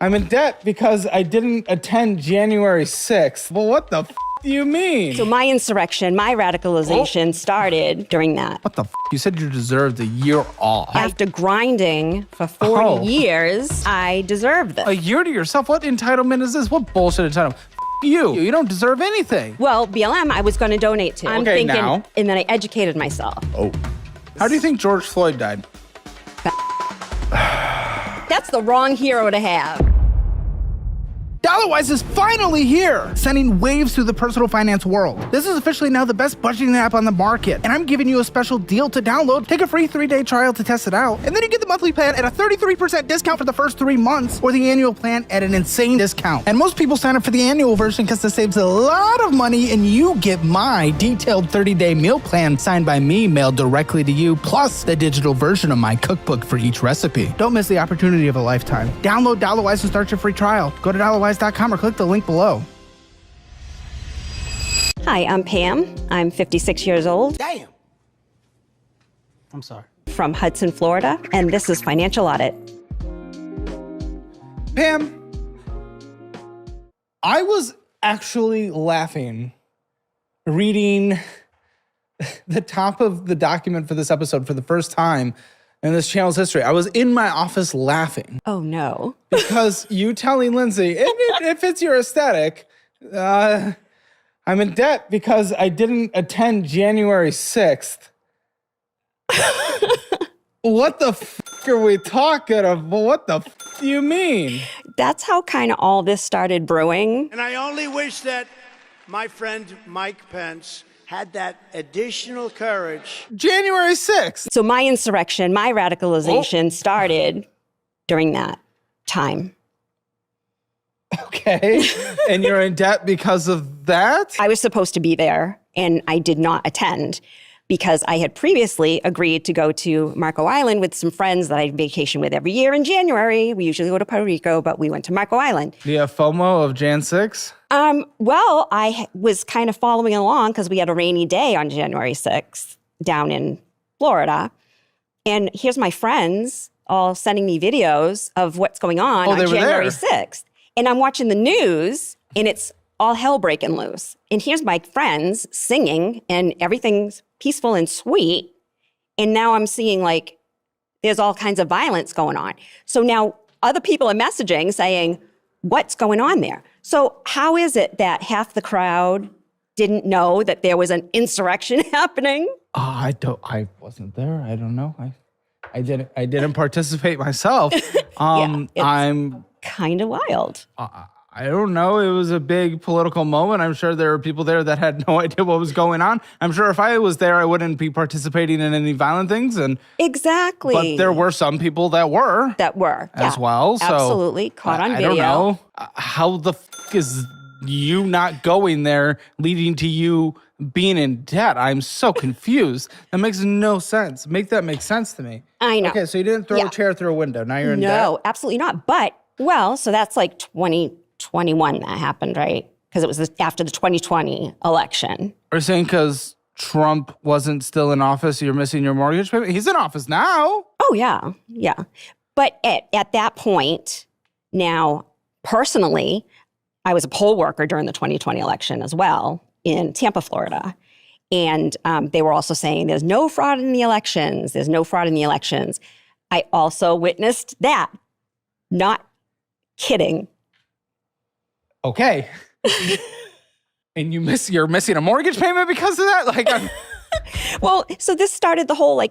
I'm in debt because I didn't attend January 6th. Well, what the f do you mean? So my insurrection, my radicalization started during that. What the f? You said you deserved a year off. After grinding for 40 years, I deserve this. A year to yourself? What entitlement is this? What bullshit entitlement? You don't deserve anything. Well, BLM, I was going to donate to. I'm thinking, now. And then I educated myself. Oh. How do you think George Floyd died? That's the wrong hero to have. DollarWise is finally here, sending waves through the personal finance world. This is officially now the best budgeting app on the market, and I'm giving you a special deal to download. Take a free 3-day trial to test it out, and then you get the monthly plan at a 33% discount for the first 3 months, or the annual plan at an insane discount. And most people sign up for the annual version because this saves a lot of money, and you get my detailed 30-day meal plan signed by me, mailed directly to you, plus the digital version of my cookbook for each recipe. Don't miss the opportunity of a lifetime. Download DollarWise and start your free trial. Go to DollarWise.com or click the link below. Hi, I'm Pam. I'm 56 years old. Damn. I'm sorry. From Hudson, Florida, and this is Financial Audit. Pam, I was actually laughing reading the top of the document for this episode for the first time in this channel's history. I was in my office laughing. Oh, no. Because you telling Lindsay, it fits your aesthetic, I'm in debt because I didn't attend January 6th. What the f are we talking about? What the f do you mean? That's how kind of all this started brewing. And I only wish that my friend Mike Pence had that additional courage. January 6th. So my insurrection, my radicalization started during that time. Okay. And you're in debt because of that? I was supposed to be there, and I did not attend because I had previously agreed to go to Marco Island with some friends that I vacation with every year in January. We usually go to Puerto Rico, but we went to Marco Island. Do you have FOMO of Jan 6? Well, I was kind of following along because we had a rainy day on January 6th down in Florida. And here's my friends all sending me videos of what's going on January 6th. And I'm watching the news, and it's all hell breaking loose. And here's my friends singing, and everything's peaceful and sweet. And now I'm seeing, like, there's all kinds of violence going on. So now other people are messaging saying, what's going on there? So how is it that half the crowd didn't know that there was an insurrection happening? I wasn't there. I don't know. I didn't participate myself. I'm kind of wild. I don't know. It was a big political moment. I'm sure there were people there that had no idea what was going on. I'm sure if I was there, I wouldn't be participating in any violent things. Exactly. But there were some people that were. As well. So absolutely. Caught on video. I don't know. How the f is you not going there leading to you being in debt? I'm so confused. That makes no sense. Make that make sense to me. I know. Okay, so you didn't throw a chair through a window. Now you're in debt? No, absolutely not. But, well, so that's like 2021 that happened, right? Because it was after the 2020 election. Are you saying because Trump wasn't still in office, you're missing your mortgage payment? He's in office now. Oh, yeah. Yeah. But at that point, now, personally, I was a poll worker during the 2020 election as well in Tampa, Florida. And they were also saying there's no fraud in the elections. There's no fraud in the elections. I also witnessed that. Not kidding. Okay. And you're missing a mortgage payment because of that? Well, so this started the whole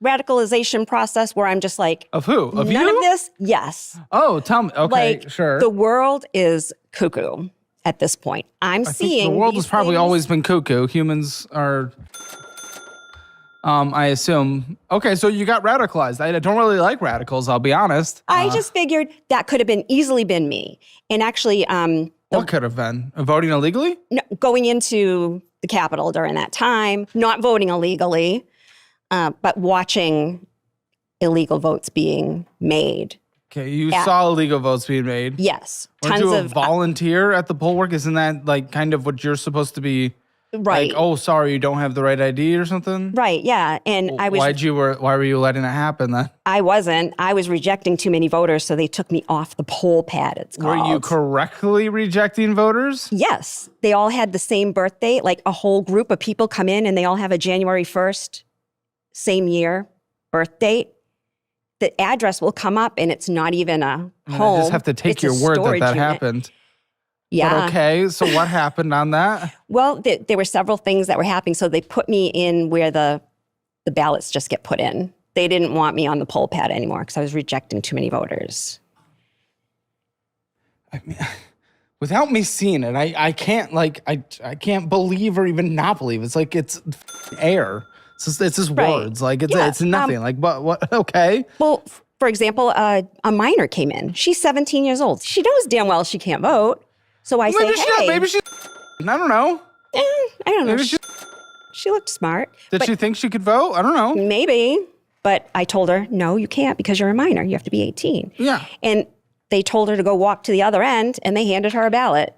radicalization process where I'm just like, of who? Of none you? of this? Yes. Oh, tell me. Okay, sure. The world is cuckoo at this point. I think the world has probably always been cuckoo. Humans are, I assume. Okay, so you got radicalized. I don't really like radicals, I'll be honest. I just figured that could have easily been me. And actually, what could have been? Voting illegally? No, going into the Capitol during that time, not voting illegally, but watching illegal votes being made. Okay, you saw illegal votes being made. Yes. Weren't you a volunteer at the poll work? Isn't that kind of what you're supposed to be Right. Like, oh, sorry, you don't have the right ID or something? Right, yeah. And I was Why were you letting it happen then? I wasn't. I was rejecting too many voters, so they took me off the poll pad, it's called. Were you correctly rejecting voters? Yes. They all had the same birthday. Like a whole group of people come in and they all have a January 1st, same year birth date. The address will come up and it's not even a home. I just have to take It's your a word that storage that unit. happened. Yeah. But okay, so what happened on that? Well, there were several things that were happening. So they put me in where the ballots just get put in. They didn't want me on the poll pad anymore because I was rejecting too many voters. I mean, without me seeing it, I can't I can't believe or even not believe. It's like it's air. It's just Right. words. Like Yeah, it's nothing. Like what? Okay. Well, for example, a minor came in. She's 17 years old. She knows damn well she can't vote. So I say, hey. Maybe she. I don't know. I don't know. Maybe she. She looked smart. Did she think she could vote? I don't know. Maybe. But I told her, no, you can't because you're a minor. You have to be 18. Yeah. And they told her to go walk to the other end and they handed her a ballot.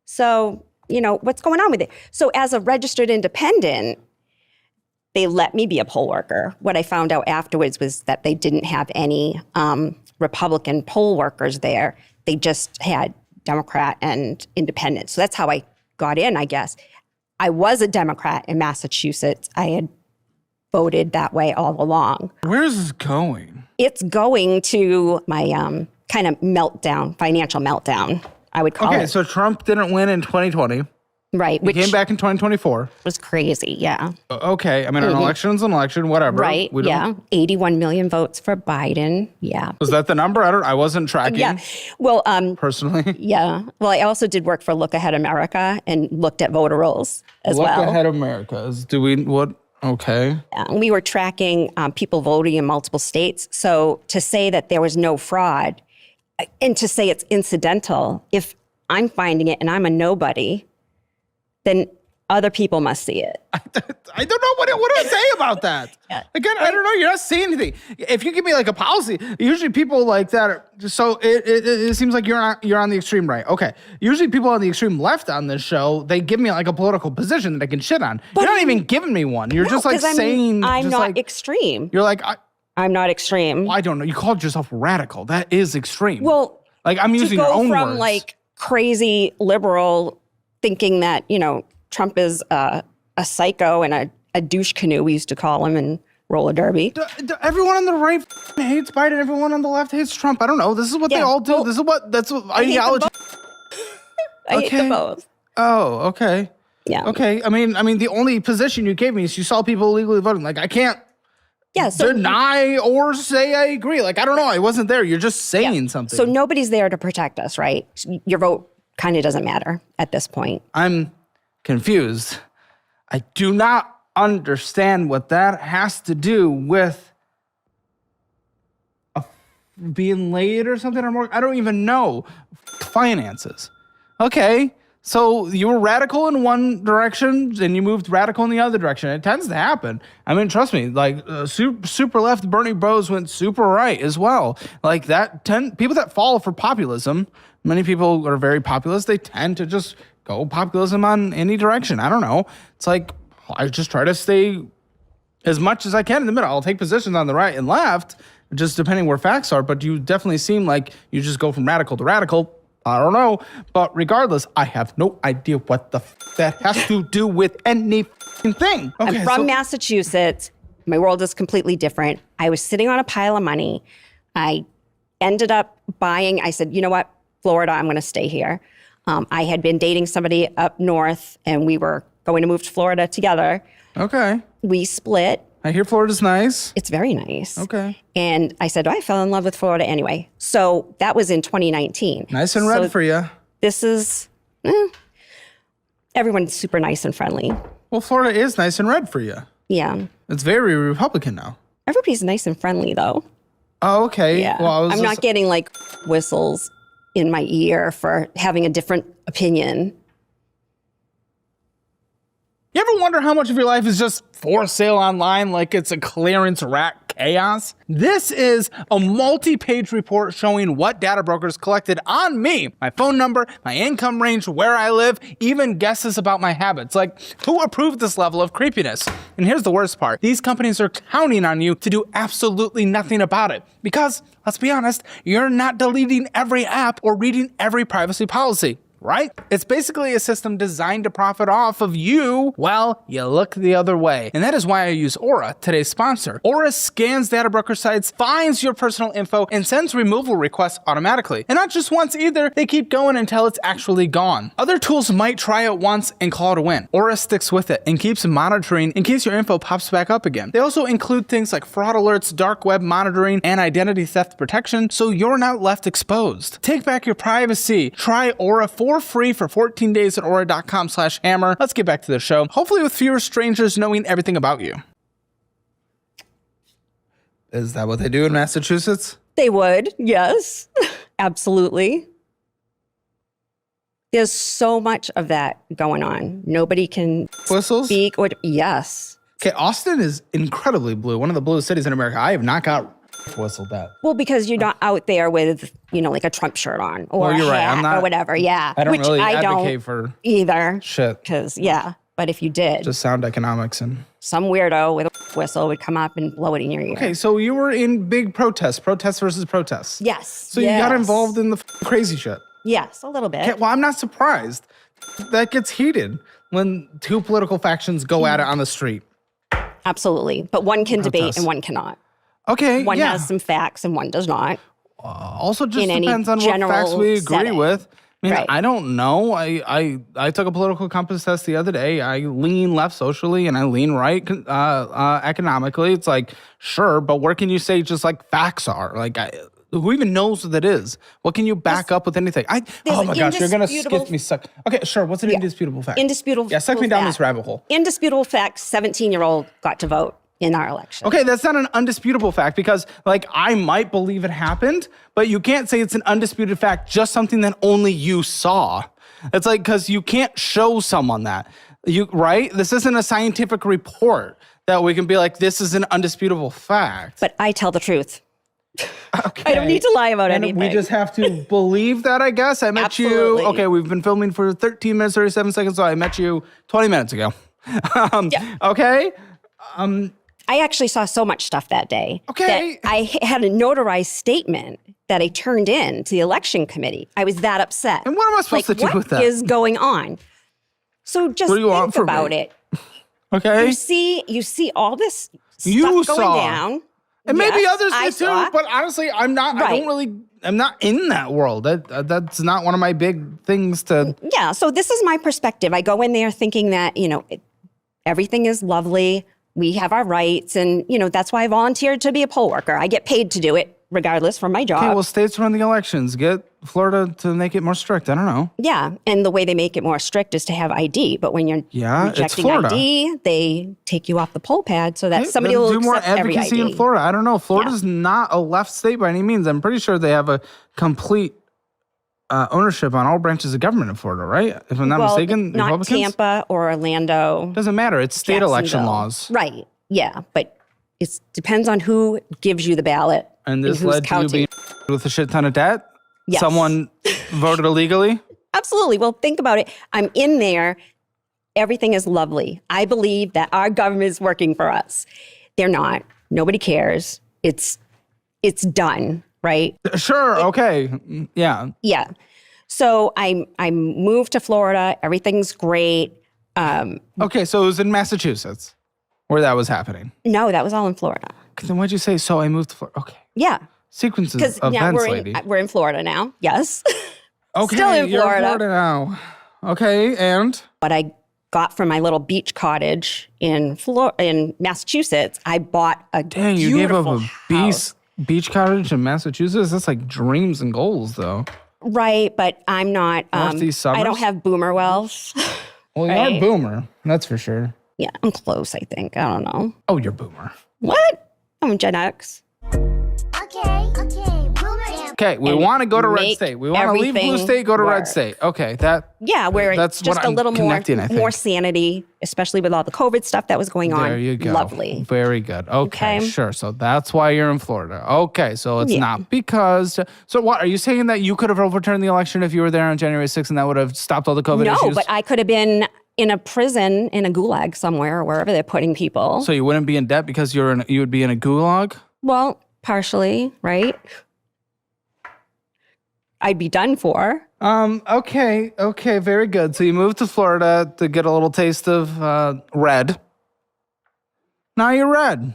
So, what's going on with it? So as a registered independent, they let me be a poll worker. What I found out afterwards was that they didn't have any Republican poll workers there. They just had Democrat and independent. So that's how I got in, I guess. I was a Democrat in Massachusetts. I had voted that way all along. Where's this going? It's going to my kind of meltdown, financial meltdown, I would call Okay, it. so Trump didn't win in 2020. Right, He which came back in 2024. was crazy, yeah. Okay, I mean, an election's an election, whatever. Right, We don't- yeah. 81 million votes for Biden, yeah. Was that the number? I wasn't tracking. Yeah, well, Personally. yeah. Well, I also did work for Look Ahead America and looked at voter rolls as Look well. ahead Americas. Do we, what? Okay. We were tracking people voting in multiple states. So to say that there was no fraud and to say it's incidental, if I'm finding it and I'm a nobody, then other people must see it. I don't know. What do I say about that? Again, I don't know. You're not saying anything. If you give me like a policy, usually people like that are just so it seems like you're on the extreme right. Okay. Usually people on the extreme left on this show, they give me like a political position that I can shit on. You're not even giving me one. You're just like 'cause saying I'm just not like, extreme. you're like I'm not extreme. I don't know. You called yourself radical. That is extreme. Well, like I'm using to your go own from words. like crazy liberal thinking that, Trump is a psycho and a douche canoe, we used to call him, and roller derby. Everyone on the right hates Biden. Everyone on the left hates Trump. I don't know. This is what they Yeah, all do. well, That's what I hate them ideology. I hate them both. Oh, okay. Yeah. Okay. I mean, the only position you gave me is you saw people illegally voting. Like, I can't Yeah. So deny or say I agree. Like, I don't know. I wasn't there. You're just saying something. So nobody's there to protect us, right? Your vote kind of doesn't matter at this point. I'm confused. I do not understand what that has to do with being late or something or more. I don't even know. Finances. Okay. So you were radical in one direction and you moved radical in the other direction. It tends to happen. I mean, trust me, like super left Bernie bros went super right as well. Like people that fall for populism, many people are very populist. They tend to just go populism on any direction. I don't know. It's like, I just try to stay as much as I can in the middle. I'll take positions on the right and left, just depending where facts are. But you definitely seem like you just go from radical to radical. I don't know. But regardless, I have no idea what that has to do with any thing. Okay, I'm from Massachusetts. My world is completely different. I was sitting on a pile of money. I ended up buying, I said, you know what, Florida, I'm going to stay here. I had been dating somebody up north and we were going to move to Florida together. Okay. We split. I hear Florida's nice. It's very nice. Okay. And I said, I fell in love with Florida anyway. So that was in 2019. Nice and red So for you. This is, everyone's super nice and friendly. Well, Florida is nice and red for you. Yeah. It's very Republican now. Everybody's nice and friendly though. Oh, okay. Yeah. Well, I'm not getting like whistles in my ear for having a different opinion. You ever wonder how much of your life is just for sale online, like it's a clearance rack chaos? This is a multi-page report showing what data brokers collected on me, my phone number, my income range, where I live, even guesses about my habits. Like, who approved this level of creepiness? And here's the worst part. These companies are counting on you to do absolutely nothing about it. Because, let's be honest, you're not deleting every app or reading every privacy policy, right? It's basically a system designed to profit off of you while you look the other way. And that is why I use Aura, today's sponsor. Aura scans data broker sites, finds your personal info, and sends removal requests automatically. And not just once either, they keep going until it's actually gone. Other tools might try it once and call it a win. Aura sticks with it and keeps monitoring in case your info pops back up again. They also include things like fraud alerts, dark web monitoring, and identity theft protection, so you're not left exposed. Take back your privacy. Try Aura for free for 14 days at aura.com/hammer. Let's get back to the show. Hopefully with fewer strangers knowing everything about you. Is that what they do in Massachusetts? They would, yes, absolutely. There's so much of that going on. Nobody can Whistles? speak. Yes. Okay, Austin is incredibly blue. One of the bluest cities in America. I have not got whistled that. Well, because you're not out there with, like a Trump shirt on or Well, a you're right. hat I'm not- or whatever. Yeah. I don't Which really I advocate don't for either. shit. Because, but if you did, Just sound economics and... some weirdo with a whistle would come up and blow it in your ear. Okay, so you were in big protests versus protests. Yes. So you got involved in the crazy shit. Yes, a little bit. Okay, well, I'm not surprised. That gets heated when two political factions go at it on the street. Absolutely. But one can debate Protest. and one cannot. Okay, One yeah. has some facts and one does not. Also just in any depends on what general facts we agree setting. with. I mean, Right. I don't know. I took a political compass test the other day. I lean left socially and I lean right economically. It's like, sure, but where can you say just like facts are? Like, who even knows what that is? What can you back up with anything? Oh my gosh, you're gonna skip me. Okay, sure. What's an indisputable fact? Indisputable Yeah, suck me down fact. this rabbit hole. Indisputable fact, 17-year-old got to vote in our election. Okay, that's not an undisputable fact because, like, I might believe it happened, but you can't say it's an undisputed fact, just something that only you saw. It's like, because you can't show someone that. Right? This isn't a scientific report that we can be like, this is an undisputable fact. But I tell the truth. Okay. I don't need to lie about And anything. we just have to believe that, I guess. I met Absolutely. you. Okay, we've been filming for 13 minutes, 37 seconds, so I met you 20 minutes ago. Okay? I actually saw so much stuff that day. Okay. That I had a notarized statement that I turned in to the election committee. I was that upset. And what am I supposed to do with that? What is going on? So just What do you want think from about me? it. Okay? You see all this stuff You going saw. down. And maybe Yes, others I did too, saw. but honestly, I'm not. Right. I'm not in that world. That's not one of my big things to. Yeah, so this is my perspective. I go in there thinking that, everything is lovely. We have our rights. And, that's why I volunteered to be a poll worker. I get paid to do it regardless from my job. Okay, well, states run the elections. Get Florida to make it more strict. I don't know. Yeah, and the way they make it more strict is to have ID. But when you're Yeah, it's rejecting Florida. ID, they take you off the poll pad so that Okay, somebody then will do more accept every advocacy ID. in Florida. I don't know. Florida's not a left state by any means. I'm pretty sure they have a complete ownership on all branches of government in Florida, right? If I'm not mistaken, not Republicans? Tampa or Orlando. Doesn't matter. It's state election Jacksonville. laws. Right, yeah, but it depends on who gives you the ballot And this who's led to you counting. being with a shit ton of debt? Yes. Someone voted illegally? Absolutely. Well, think about it. I'm in there. Everything is lovely. I believe that our government is working for us. They're not. Nobody cares. It's done, right? Sure, okay. Yeah. Yeah. So I moved to Florida. Everything's great. Okay, so it was in Massachusetts where that was happening. No, that was all in Florida. Then why'd you say, so I moved to Florida? Okay. Yeah. Sequences Because of now events, lady. we're in Florida now. Yes. Okay, still in you're Florida. now. Okay, and? What I got from my little beach cottage in Massachusetts, I bought a Dang, you gave up beautiful a house. beach cottage in Massachusetts? That's like dreams and goals, though. Right, but I'm not. Northeast I don't suburbs? have boomer wealth. Well, you're Right. a boomer. That's for sure. Yeah, I'm close. I think. I don't know. Oh, you're boomer. What? I'm Gen X. Okay, boomer. Okay, we and want to go to red make state. We want to leave blue everything state, go to red work. state. Okay, that's just what a I'm little connecting, I think. more sanity, especially with all the COVID stuff that was going on. There you go. Lovely. Very good. Okay, Okay. sure. So that's why you're in Florida. Okay, so it's Yeah. not because. So what are you saying that you could have overturned the election if you were there on January 6th and that would have stopped all the COVID No, issues? but I could have been in a prison, in a gulag somewhere, wherever they're putting people. So you wouldn't be in debt because you would be in a gulag? Well, partially, right? I'd be done for. Okay, very good. So you moved to Florida to get a little taste of red. Now you're red.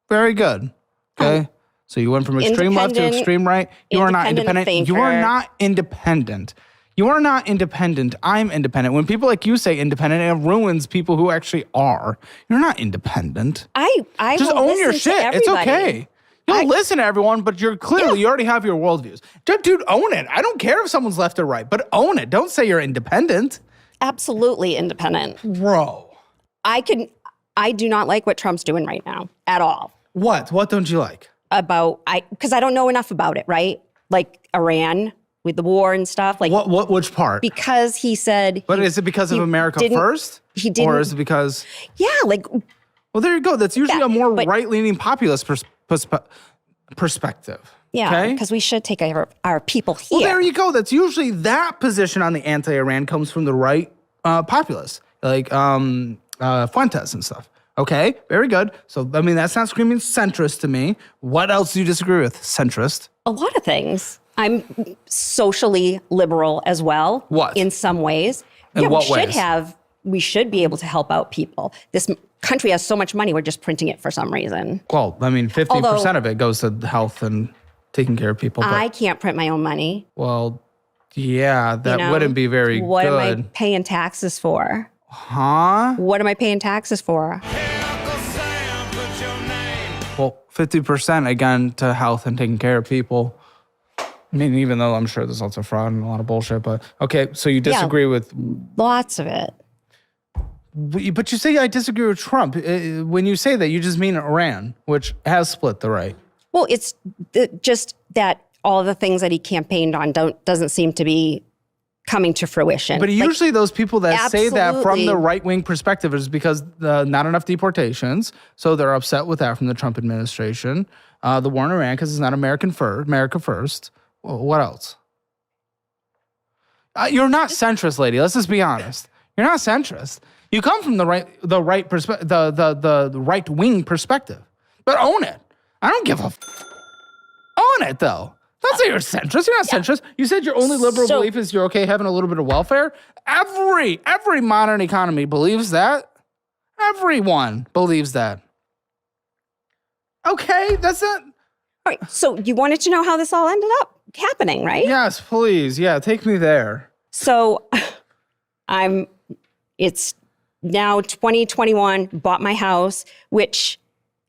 Very good. Okay. So you went from extreme left to Independent- extreme right. You are not independent independent. You are thinker. not independent. You are not independent. I'm independent. When people like you say independent, it ruins people who actually are. You're not independent. I Just will own your listen to shit. It's everybody. okay. You'll listen to everyone, but you already have your worldviews. Dude, own it. I don't care if someone's left or right, but own it. Don't say you're independent. Absolutely independent. Bro. I do not like what Trump's doing right now at all. What? What don't you like? Because I don't know enough about it, right? Like Iran with the war and stuff. Like Which part? because he said. But is it because of America first? He didn't. Or is it because... Yeah, like Well, there you go. That's usually Yeah, a more but- right-leaning populist perspective. yeah, Okay? because we should take our people here. Well, there you go. That's usually that position on the anti-Iran comes from the right populists, like Fuentes and stuff. Okay, very good. So, I mean, that's not screaming centrist to me. What else do you disagree with? Centrist. A lot of things. I'm socially liberal as well. What? In some ways. In what we should ways? We should be able to help out people. This country has so much money, we're just printing it for some reason. Well, I mean, 50% Although- of it goes to health and taking care of people. But, I can't print my own money. well, yeah, that you know? wouldn't be very What good. am I paying taxes for? Huh? What am I paying taxes for? Well, 50% again to health and taking care of people. I mean, even though I'm sure there's lots of fraud and a lot of bullshit, but okay, so you disagree with, Lots of it. but you say I disagree with Trump. When you say that, you just mean Iran, which has split the right. Well, it's just that all the things that he campaigned on doesn't seem to be coming to fruition. But usually those people that say that from the Absolutely. right-wing perspective is because not enough deportations, so they're upset with that from the Trump administration. The war in Iran because it's not America first. Well, what else? You're not centrist, lady. Let's just be honest. You're not centrist. You come from the right-wing perspective, but own it. I don't give a own it though. Don't say you're centrist. You're not centrist. You said your only liberal So- belief is you're okay having a little bit of welfare. Every modern economy believes that. Everyone believes that. Okay, that's not. All right, so you wanted to know how this all ended up happening, right? Yes, please. Yeah, take me there. So it's now 2021, bought my house, which,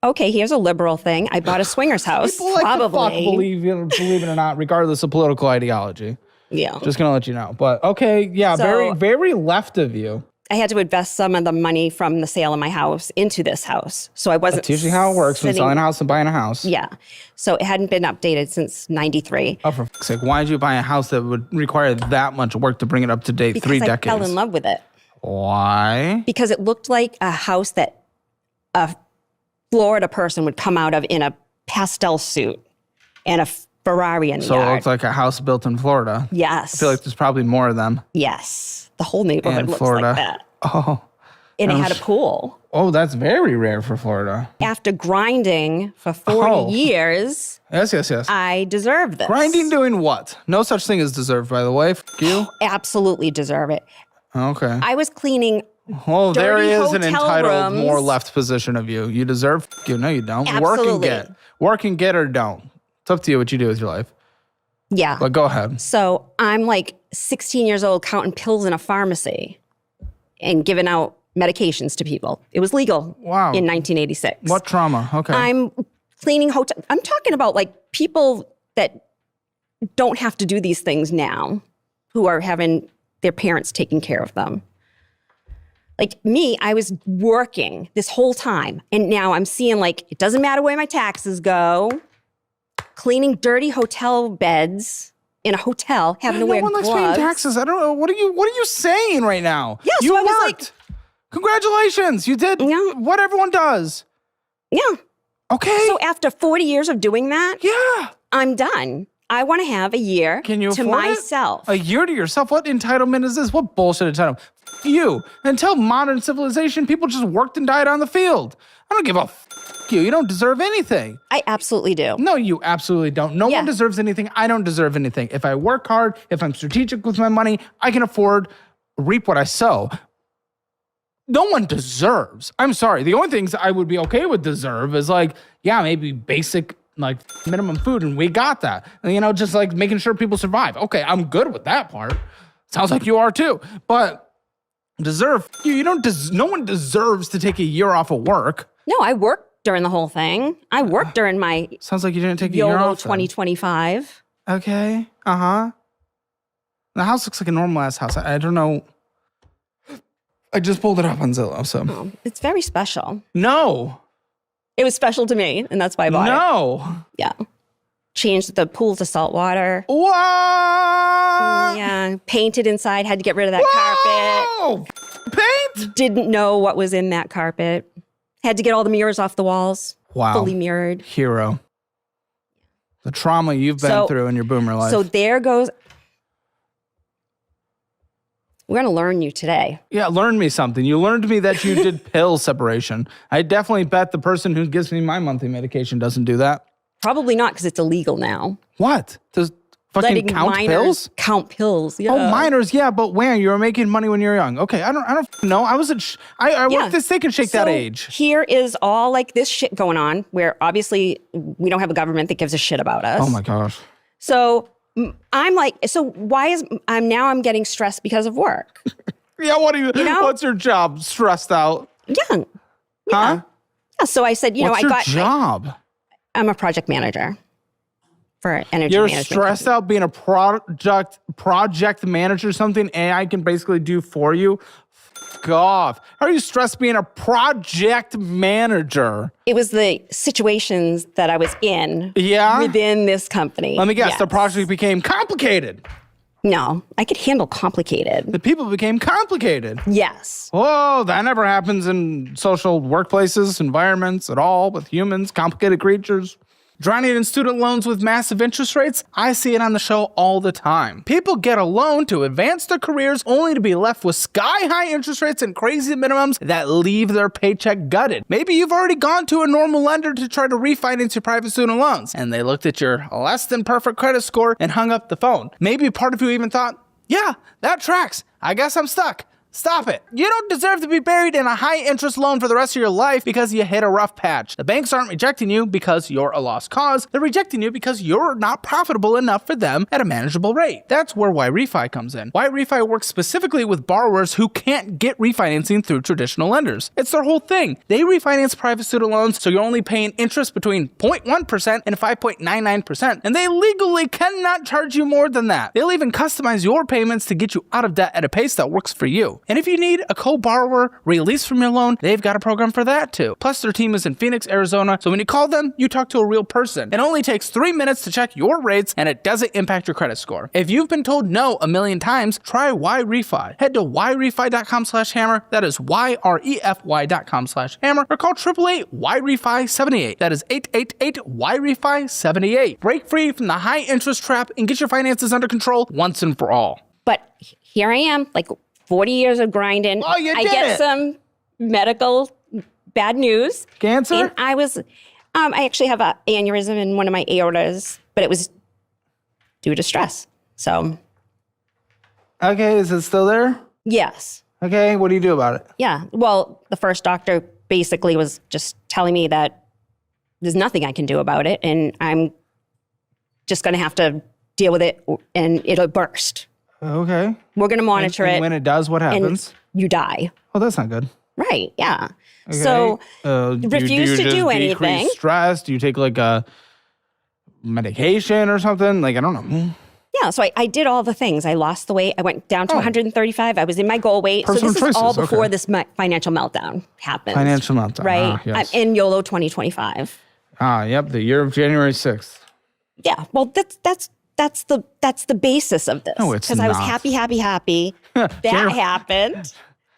okay, here's a liberal thing. I bought a swingers house. People like to fuck, believe it or not, regardless of political ideology. Yeah. Just gonna let you know. But okay, yeah, So- very, very left of you. I had to invest some of the money from the sale of my house into this house. So I wasn't That's usually how it works when sitting- selling a house and buying a house. Yeah. So it hadn't been updated since 93. Oh, for fuck's sake, why did you buy a house that would require that much work to bring it up to date Because 3 I decades? fell in love with it. Why? Because it looked like a house that a Florida person would come out of in a pastel suit and a Ferrari in the So it yard. looks like a house built in Florida. Yes. I feel like there's probably more of them Yes. The whole neighborhood in looks Florida. like that. Oh, And it had a pool. oh, that's very rare for Florida. After grinding for 40 Oh. years, Yes. I deserve this. Grinding doing what? No such thing as deserved, by the way. F you. Absolutely deserve it. Okay. I was cleaning. Well, there dirty is an hotel entitled, more rooms. left position of you. You deserve f you. No, you don't. Absolutely. Work and get or don't. It's up to you what you do with your life. Yeah. But go ahead. So I'm like 16 years old counting pills in a pharmacy and giving out medications to people. It was legal Wow. in 1986. What trauma? Okay. I'm cleaning hotel. I'm talking about like people that don't have to do these things now, who are having their parents taking care of them. Like me, I was working this whole time, and now I'm seeing like it doesn't matter where my taxes go. cleaning dirty hotel beds in a hotel, having to wear No one gloves. likes paying taxes. I don't know. What are you saying right now? Yeah, so you I was worked. Congratulations. You did what everyone does. Yeah. Okay. So after 40 years of doing that, yeah. I'm done. I want to have a year Can you to afford it? myself. A year to yourself? What entitlement is this? What bullshit entitlement? F you. Until modern civilization, people just worked and died on the field. I don't give a f you. You don't deserve anything. I absolutely do. No, you absolutely don't. No one deserves anything. I don't deserve anything. If I work hard, if I'm strategic with my money, I can afford reap what I sow. No one deserves. I'm sorry. The only things I would be okay with deserve is like, yeah, maybe basic like minimum food, and we got that. And, you know, just like making sure people survive. Okay, I'm good with that part. Sounds like you are too. But deserve, you don't. No one deserves to take a year off of work. No, I worked during the whole thing. I worked during my Sounds like you didn't take a year YOLO off. 2025. Okay. Uh-huh. The house looks like a normal ass house. I don't know. I just pulled it up on Zillow, so. Oh, it's very special. No. It was special to me, and that's why I bought it. No. Yeah. Changed the pool to salt water. What? Yeah. Painted inside. Had to get rid of that Whoa! Paint? carpet. Didn't know what was in that carpet. Had to get all the mirrors off the walls. Wow. Fully mirrored. Hero. The trauma you've been through in your boomer life. So there goes. We're going to learn you today. Yeah, learn me something. You learned me that you did pill separation. I definitely bet the person who gives me my monthly medication doesn't do that. Probably not, because it's illegal now. What? Does fucking Letting count minors pills? count pills. Yeah. Oh, minors, yeah, but when you were making money when you were young. Okay, I don't know. I was I worked this Steak and Shake that age. Here is all like this shit going on, where obviously we don't have a government that gives a shit about us. Oh my gosh. So I'm like, so why is I'm getting stressed because of work? Yeah, what do you know? what's your job? Stressed out? Yeah. Huh? Yeah, so I said, What's your job? I'm a project manager for energy You're management. stressed out being a project manager, something AI can basically do for you. Fuck off. How are you stressed being a project manager? It was the situations that I was in within this company. Let me guess, Yes. the project became complicated. No, I could handle complicated. The people became complicated. Yes. Oh, that never happens in social workplaces, environments at all with humans, complicated creatures. Drowning in student loans with massive interest rates? I see it on the show all the time. People get a loan to advance their careers only to be left with sky-high interest rates and crazy minimums that leave their paycheck gutted. Maybe you've already gone to a normal lender to try to refinance your private student loans, and they looked at your less than perfect credit score and hung up the phone. Maybe part of you even thought, yeah, that tracks. I guess I'm stuck. Stop it. You don't deserve to be buried in a high-interest loan for the rest of your life because you hit a rough patch. The banks aren't rejecting you because you're a lost cause. They're rejecting you because you're not profitable enough for them at a manageable rate. That's where Y-Refi comes in. Y-Refi works specifically with borrowers who can't get refinancing through traditional lenders. It's their whole thing. They refinance private student loans, so you're only paying interest between 0.1% and 5.99%, and they legally cannot charge you more than that. They'll even customize your payments to get you out of debt at a pace that works for you. And if you need a co-borrower release from your loan, they've got a program for that too. Plus, their team is in Phoenix, Arizona, so when you call them, you talk to a real person. It only takes 3 minutes to check your rates, and it doesn't impact your credit score. If you've been told no a million times, try Y-Refi. Head to yrefi.com/hammer. That is YREFY.com/hammer, or call 888-YREFI78. That is 888-YREFI78. Break free from the high interest trap and get your finances under control once and for all. But here I am, like 40 years of grinding. Oh, you I did get it. some medical bad news. Cancer? And I was, I actually have an aneurysm in one of my aortas, but it was due to stress. So, Okay, is it still there? yes. Okay, what do you do about it? Yeah. Well, the first doctor basically was just telling me that there's nothing I can do about it, and I'm just going to have to deal with it, and it'll burst. Okay. We're going to monitor And it. when it does, what happens? And you die. Oh, that's not good. Right. Yeah. Okay. So do refuse to you do just anything. decrease stress? Do you take like a medication or something? Like, I don't know. Yeah. So I did all the things. I lost the weight. I went down to 135. I was in my goal weight. Personal so this is all choices, before okay. this financial meltdown happened. Financial meltdown. Right. Ah, yes. I'm in YOLO 2025. Yep, the year of January 6th. Yeah. Well, that's the basis of this. No, it's because I was not. happy. That happened.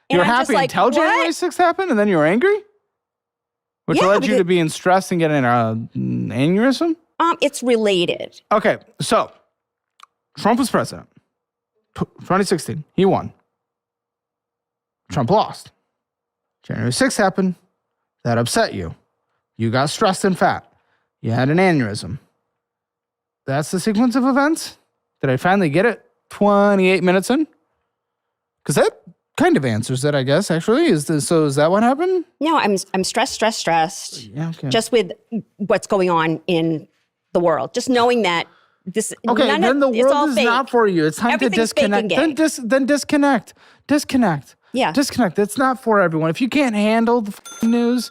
You were I'm just happy like, until January what? 6th happened, and then you were angry? Which Yeah, led you because- to being stressed and getting an aneurysm? It's related. Okay, so Trump was president. 2016, he won. Trump lost. January 6th happened. That upset you. You got stressed and fat. You had an aneurysm. That's the sequence of events? Did I finally get it 28 minutes in? Because that kind of answers it, I guess, actually. So is that what happened? No, I'm stressed. Yeah, okay. Just with what's going on in the world. Just knowing that this. Okay, then the it's all world is fake. not for you. It's time Everything's to fake and disconnect. gay. Then disconnect. Disconnect. Yeah. Disconnect. It's not for everyone. If you can't handle the news,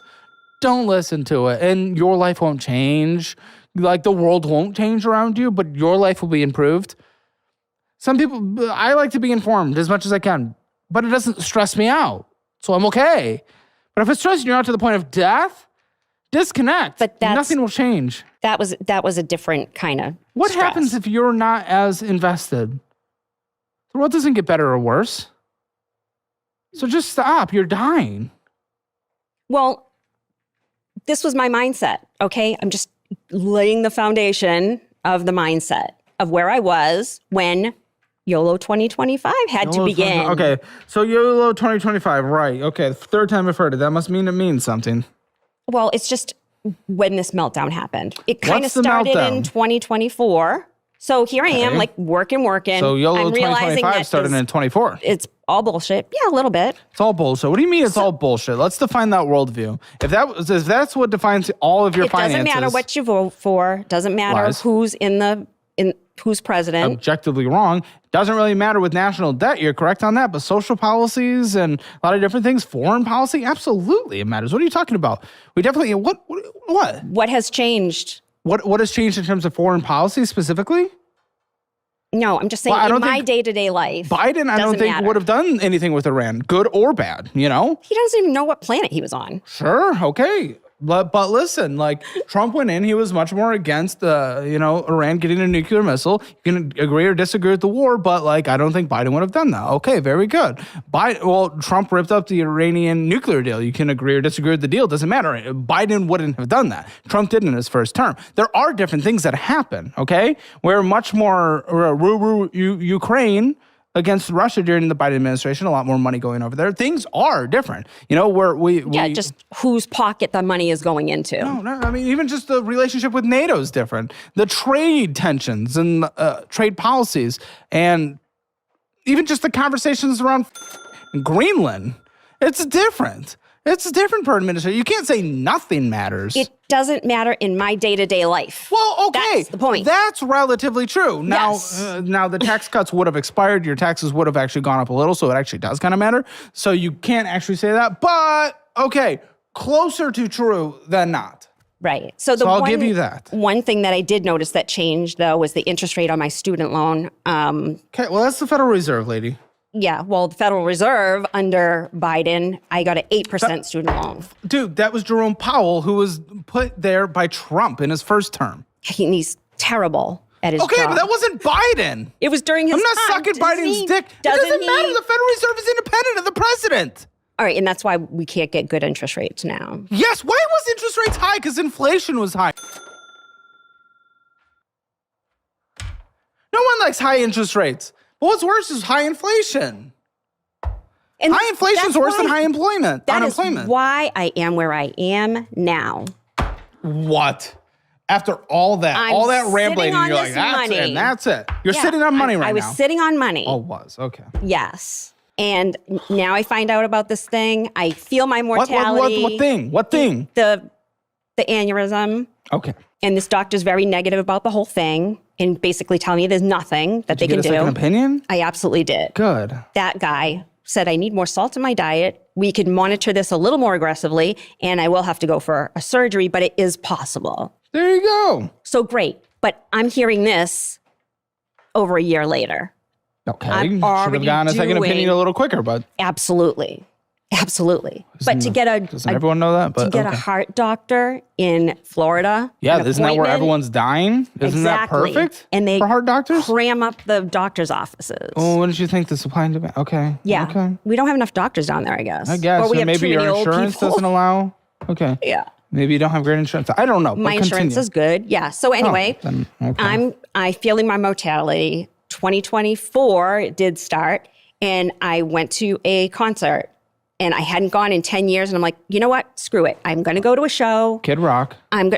don't listen to it. And your life won't change. Like the world won't change around you, but your life will be improved. Some people, I like to be informed as much as I can, but it doesn't stress me out. So I'm okay. But if it's stressing you out to the point of death, disconnect. But nothing will change. That was a different kind of. What stress. happens if you're not as invested? The world doesn't get better or worse. So just stop. You're dying. Well, this was my mindset. Okay, I'm just laying the foundation of the mindset of where I was when YOLO 2025 had to begin. Okay, so YOLO 2025, right. Okay, third time I've heard it. That must mean it means something. Well, it's just when this meltdown happened. It kind of What's the started meltdown? in 2024. So here I am, Okay. like working. So YOLO I'm realizing 2025 that started in 24. it's all bullshit. Yeah, a little bit. It's all bullshit. What do you mean it's all bullshit? Let's define that worldview. If that's what defines all of your It finances. doesn't matter what you vote for. Doesn't matter Lies. who's who's president. Objectively wrong. Doesn't really matter with national debt. You're correct on that. But social policies and a lot of different things, foreign policy, absolutely it matters. What are you talking about? We definitely what? What has changed? What has changed in terms of foreign policy specifically? No, I'm just saying Well, I in don't my think day-to-day life. Biden, I don't doesn't think matter. would have done anything with Iran, good or bad. You know, He doesn't even know what planet he was on. sure, okay. But listen, like Trump went in, he was much more against Iran getting a nuclear missile. You can agree or disagree with the war, but like I don't think Biden would have done that. Okay, very good. Trump ripped up the Iranian nuclear deal. You can agree or disagree with the deal. Doesn't matter. Biden wouldn't have done that. Trump did in his first term. There are different things that happen. Okay, where much more Ukraine against Russia during the Biden administration, a lot more money going over there. Things are different. You know, where we Just whose pocket the money is going into. No, I mean, even just the relationship with NATO is different. The trade tensions and trade policies, and even just the conversations around Greenland. It's different. It's different per administration. You can't say nothing matters. It doesn't matter in my day-to-day life. Well, okay. That's the point. That's relatively true. Now, Yes. now the tax cuts would have expired. Your taxes would have actually gone up a little, so it actually does kind of matter. So you can't actually say that. But, okay, closer to true than not. Right. So I'll give you that. One thing that I did notice that changed, though, was the interest rate on my student loan. Okay, well, that's the Federal Reserve, lady. Yeah, well, the Federal Reserve under Biden, I got an 8% student loan. Dude, that was Jerome Powell, who was put there by Trump in his first term. He's terrible at his Okay, job. but that wasn't Biden. It was during his I'm not time. sucking Doesn't Biden's he- dick. It doesn't doesn't he- matter. The Federal Reserve is independent of the president. All right, and that's why we can't get good interest rates now. Yes, why was interest rates high? Because inflation was high. No one likes high interest rates. But what's worse is high inflation. And High inflation is that's worse than why- high employment. That is unemployment. why I am where I am now. What? After all that, I'm all that rambling, sitting on and you're like, this that's money. it, and that's it. You're Yeah, sitting on money I right was now. sitting on money. Oh, was. Okay. Yes. And now I find out about this thing. I feel my What mortality. what thing? What thing? The aneurysm. Okay. And this doctor's very negative about the whole thing and basically telling me there's nothing that they Did you can get a second do. opinion? I absolutely did. Good. That guy said, I need more salt in my diet. We could monitor this a little more aggressively, and I will have to go for a surgery, but it is possible. There you go. So great. But I'm hearing this over a year later. Okay. I'm Should have already gotten a second opinion doing- a little quicker, but Absolutely. Absolutely. But to get Doesn't everyone know that? But a heart doctor in Florida. yeah, an isn't that where appointment- everyone's dying? Isn't Exactly. that perfect And they for heart doctors? cram up the doctor's offices. Oh, what did you think the supply and demand? Okay. Yeah. Okay. We don't have enough doctors down there, I guess. I guess. Or we So have maybe too many your old insurance people. doesn't allow. Okay. Yeah. Maybe you don't have great insurance. I don't know. My but insurance continue. is good. Yeah. So anyway, then, okay. I feeling my mortality. 2024 it did start, and I went to a concert, and I hadn't gone in 10 years, and I'm like, you know what? Screw it. I'm going to go to a show. Kid Rock. Oh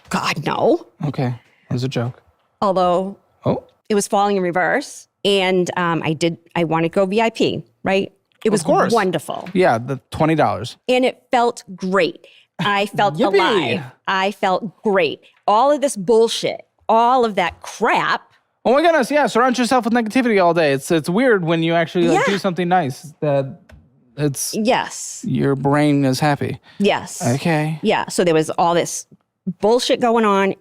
God, no. Okay. That was a joke. Although Oh. it was Falling in Reverse, and I wanted to go VIP, right? It was Of course. wonderful. Yeah, the $20. And it felt great. I felt Yippee. alive. I felt great. All of this bullshit, all of that crap. Oh my goodness, yeah, surround yourself with negativity all day. It's weird when you actually Yeah. do something nice that it's Yes. your brain is happy. Yes. Okay. Yeah. So there was all this bullshit going on in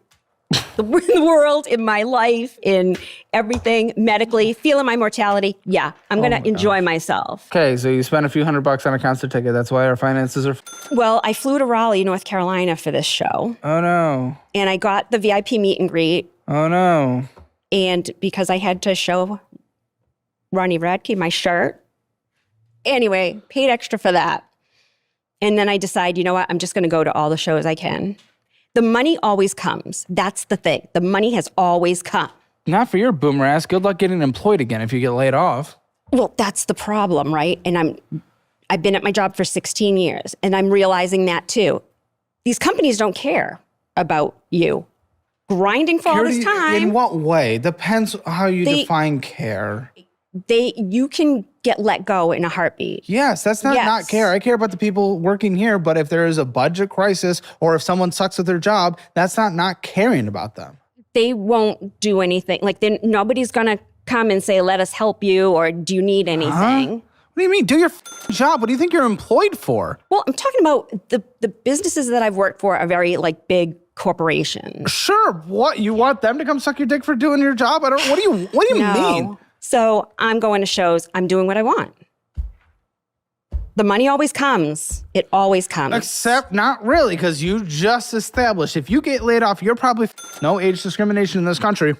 the world, in my life, in everything, medically, feeling my mortality. Yeah. I'm going to enjoy myself. Okay, so you spent a few $100 on a concert ticket. That's why our finances are. Well, I flew to Raleigh, North Carolina for this show, Oh no. and I got the VIP meet and greet. Oh no. And because I had to show Ronnie Radke my shirt. Anyway, paid extra for that. And then I decide, you know what? I'm just going to go to all the shows I can. The money always comes. That's the thing. The money has always come. Not for your boomer ass. Good luck getting employed again if you get laid off. Well, that's the problem, right? And I've been at my job for 16 years, and I'm realizing that too. These companies don't care about you. Grinding for all this time. In what way? Depends how you define care. You can get let go in a heartbeat. Yes, that's not Yes. care. I care about the people working here, but if there is a budget crisis or if someone sucks at their job, that's not caring about them. They won't do anything. Like, nobody's going to come and say, let us help you, or do you need anything? What do you mean? Do your job. What do you think you're employed for? Well, I'm talking about the businesses that I've worked for are very big corporations. Sure. What, you want them to come suck your dick for doing your job? What do you mean? So I'm going to shows. I'm doing what I want. The money always comes. It always comes. Except not really, because you just established if you get laid off, you're probably no age discrimination in this country.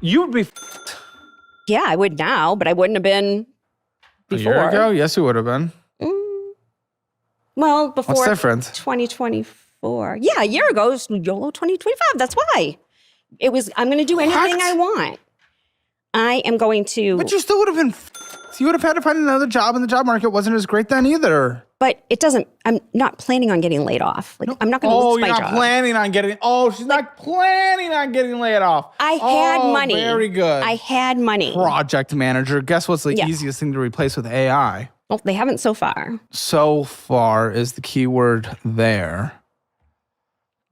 You would be Yeah, I would now, but I wouldn't have been before. A year ago? Yes, you would have been. Well, before What's different? 2024. Yeah, a year ago, it was YOLO 2025. That's why. It was, I'm going to do anything I want. I am going to. But you still would have been. You would have had to find another job, and the job market wasn't as great then either. But it doesn't, I'm not planning on getting laid off. I'm not going to lose my job. Oh, you're not planning on getting, she's not planning on getting laid off. I had money. Very good. I had money. Project manager. Guess what's the Yeah. easiest thing to replace with AI? Well, they haven't so far. So far is the key word there.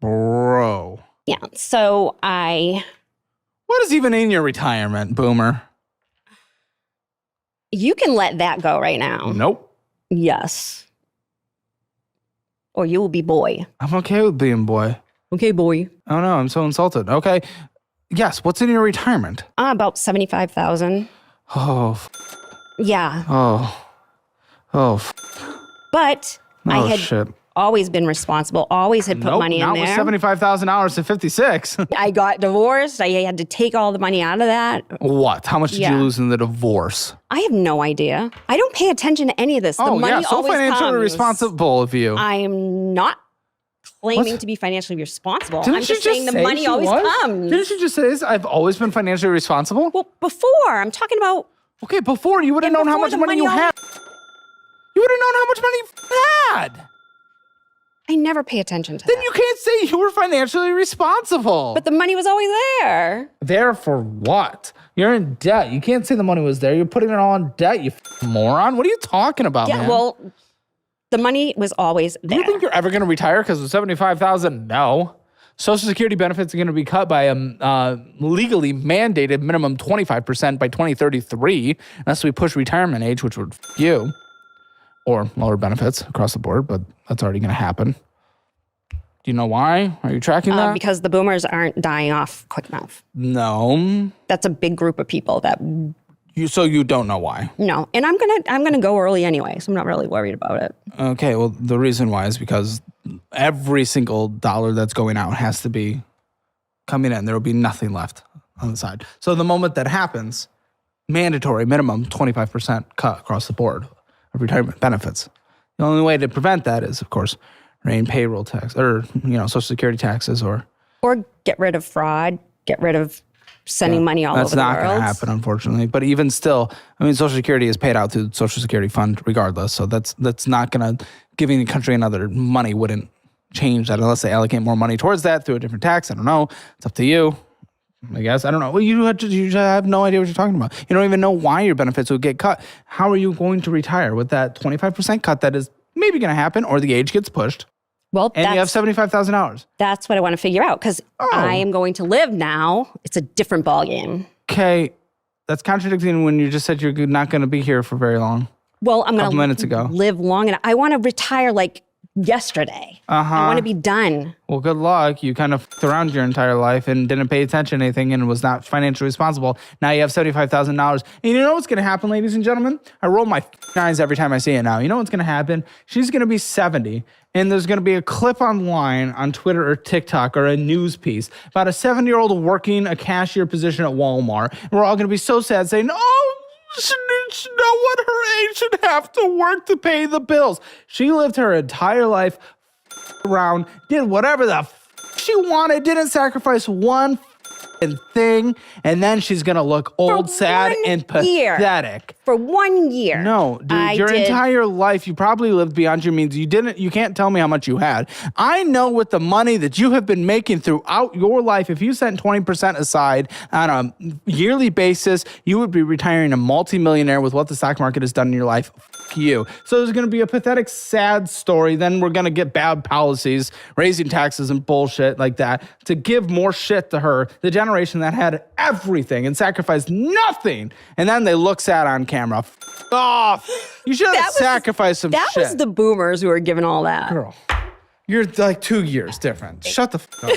Bro. Yeah. So What is even in your retirement, boomer? you can let that go right now. Nope. Yes. Or you will be boy. I'm okay with being boy. Okay, boy. Oh no, I'm so insulted. Okay. Yes, what's in your retirement? About 75,000. Oh, Yeah. But I had shit. always been responsible, always had put Nope, money in not there. with $75,000 to 56. I got divorced. I had to take all the money out of that. What? How much did you Yeah. lose in the divorce? I have no idea. I don't pay attention to any of this. The money so always financially comes. responsible of you. I'm not claiming What? to be financially responsible. Didn't I'm she just saying the say money she always was? comes. Didn't she just say this? I've always been financially responsible? Well, before, I'm talking about Okay, before you would have known how before much the money you money had. You would have known how much money you had. I never pay attention to Then that. you can't say you were financially responsible. But the money was always there. There for what? You're in debt. You can't say the money was there. You're putting it all in debt, you moron. What are you talking about, Yeah, man? well, the money was always Do there. you think you're ever going to retire because of $75,000? No. Social Security benefits are going to be cut by a legally mandated minimum 25% by 2033, unless we push retirement age, which would you, or lower benefits across the board, but that's already going to happen. Do you know why? Are you tracking that? Because the boomers aren't dying off quick enough. No. That's a big group of people that So you don't know why? No, and I'm gonna go early anyway, so I'm not really worried about it. Okay, well, the reason why is because every single dollar that's going out has to be coming in. There will be nothing left on the side. So the moment that happens, mandatory minimum 25% cut across the board of retirement benefits. The only way to prevent that is, of course, raise payroll tax or Social Security taxes or get rid of fraud, get rid of sending money all over the world. That's not going to happen, unfortunately. But even still, Social Security is paid out through the Social Security fund regardless. So that's not going to, giving the country another money wouldn't change that unless they allocate more money towards that through a different tax. I don't know. It's up to you, I guess. I don't know. Well, you have no idea what you're talking about. You don't even know why your benefits would get cut. How are you going to retire with that 25% cut that is maybe going to happen or the age gets pushed? Well, and you have $75,000. That's what I want to figure out because I am going to live now. It's a different ballgame. Okay, that's contradicting when you just said you're not going to be here for very long. Well, I'm going to live long enough. I want to retire like yesterday. I want to be done. Well, good luck. You kind of f***ed around your entire life and didn't pay attention to anything and was not financially responsible. Now you have $75,000. And you know what's going to happen, ladies and gentlemen? I roll my eyes every time I see it now. You know what's going to happen? She's going to be 70. And there's going to be a clip online on Twitter or TikTok or a news piece about a 70-year-old working a cashier position at Walmart. And we're all going to be so sad saying, oh, no one her age should have to work to pay the bills. She lived her entire life around, did whatever the she wanted, didn't sacrifice one thing, and then she's gonna look old, sad, and pathetic. For 1 year. No, dude, your entire life, you probably lived beyond your means. You can't tell me how much you had. I know with the money that you have been making throughout your life, if you sent 20% aside on a yearly basis, you would be retiring a multimillionaire with what the stock market has done in your life. F you. So there's going to be a pathetic, sad story. Then we're going to get bad policies, raising taxes and bullshit like that to give more shit to her, the generation that had everything and sacrificed nothing. And then they look sad on camera. F off. You should have sacrificed some shit. That was the boomers who were giving all that. Girl, you're like 2 years different. Shut the f up.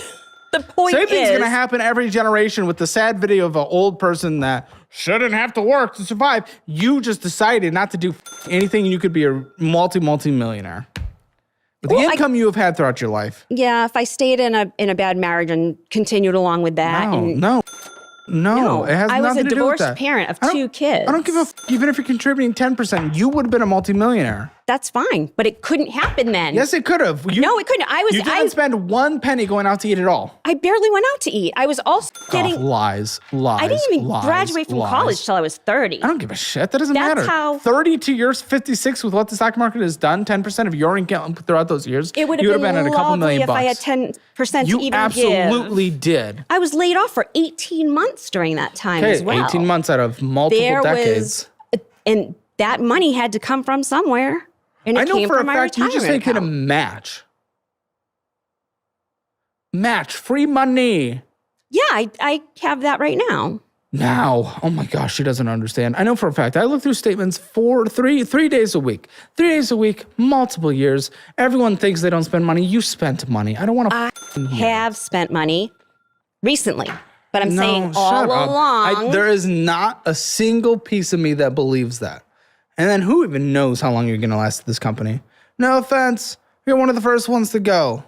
The point Same is, thing's going to happen every generation with the sad video of an old person that shouldn't have to work to survive. You just decided not to do anything. You could be a multi-millionaire. With the income you have had throughout your life. Yeah, if I stayed in a bad marriage and continued along with that. No, it has I was nothing a to do with divorced that. parent of 2 kids. I don't give a even if you're contributing 10%, you would have been a multimillionaire. That's fine, but it couldn't happen then. Yes, it could have. No, it couldn't. You didn't spend 1 penny going out to eat at all. I barely went out to eat. I was also getting lies. I didn't even graduate from college till I was 30. I don't give a shit. That doesn't matter. How 30 to years 56 with what the stock market has done, 10% of your income throughout those years. It would have been at a couple million if bucks. I had 10% to even You absolutely give. did. I was laid off for 18 months during that time as well. 18 months out of multiple decades. And that money had to come from somewhere. And it I know came for a from my fact you just retirement taken a account. match, free money. Yeah, I have that right now. Now, oh my gosh, she doesn't understand. I know for a fact. I look through statements for three days a week. 3 days a week, multiple years. Everyone thinks they don't spend money. You spent money. I don't want to. I have spent money recently, but I'm saying all along. There is not a single piece of me that believes that. And then who even knows how long you're going to last at this company? No offense. You're one of the first ones to go.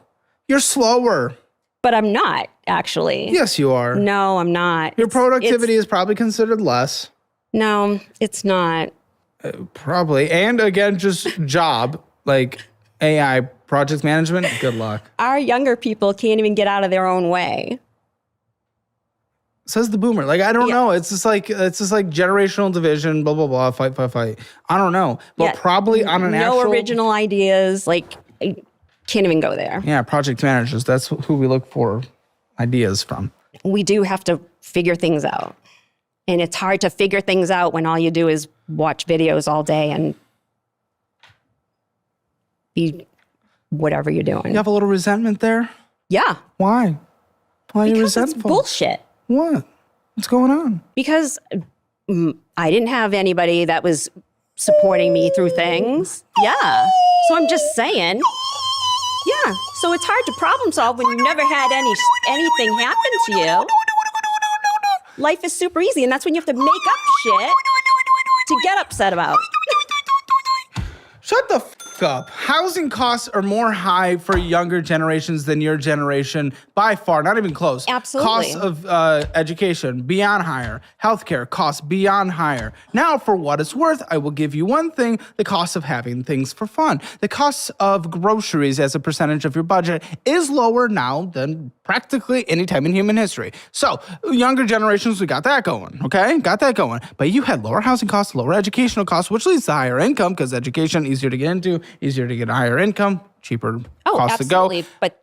You're slower. But I'm not, actually. Yes, you are. No, I'm not. Your productivity is probably considered less. No, it's not. Probably. And again, just job, like AI project management, good luck. Our younger people can't even get out of their own way. Says the boomer. Like, I don't know. It's just like generational division, blah, blah, blah, fight. I don't know. But probably on an actual... No original ideas. Like, I can't even go there. Yeah, project managers. That's who we look for ideas from. We do have to figure things out. And it's hard to figure things out when all you do is watch videos all day and be whatever you're doing. You have a little resentment there? Yeah. Why? Why are you resentful? It's bullshit. What? What's going on? Because I didn't have anybody that was supporting me through things. Yeah. So I'm just saying. Yeah. So it's hard to problem solve when you never had anything happen to you. Life is super easy, and that's when you have to make up shit to get upset about. Shut the f up. Housing costs are more high for younger generations than your generation by far, not even close. Absolutely. Costs of education, beyond higher. Healthcare costs beyond higher. Now, for what it's worth, I will give you one thing, the cost of having things for fun. The cost of groceries as a percentage of your budget is lower now than practically any time in human history. So, younger generations, we got that going, okay? Got that going. But you had lower housing costs, lower educational costs, which leads to higher income because education, easier to get into, easier to get a higher income, cheaper cost to go.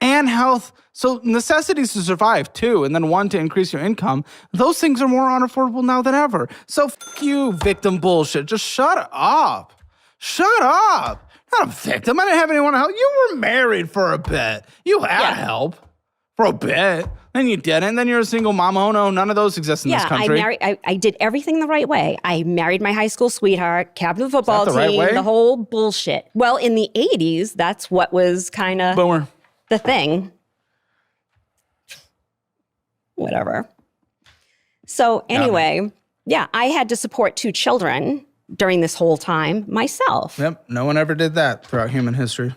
And health. So necessities to survive too, and then one to increase your income. Those things are more unaffordable now than ever. So f you, victim bullshit. Just shut up. Shut up. Not a victim. I didn't have anyone to help. You were married for a bit. You had help for a bit. Then you didn't. Then you're a single mom. Oh no, none of those exist in this country. I did everything the right way. I married my high school sweetheart, captain of the football team, right way? the whole bullshit. Well, in the 80s, that's what was kind of the thing. Whatever. So anyway, I had to support 2 children during this whole time myself. Yep, no one ever did that throughout human history.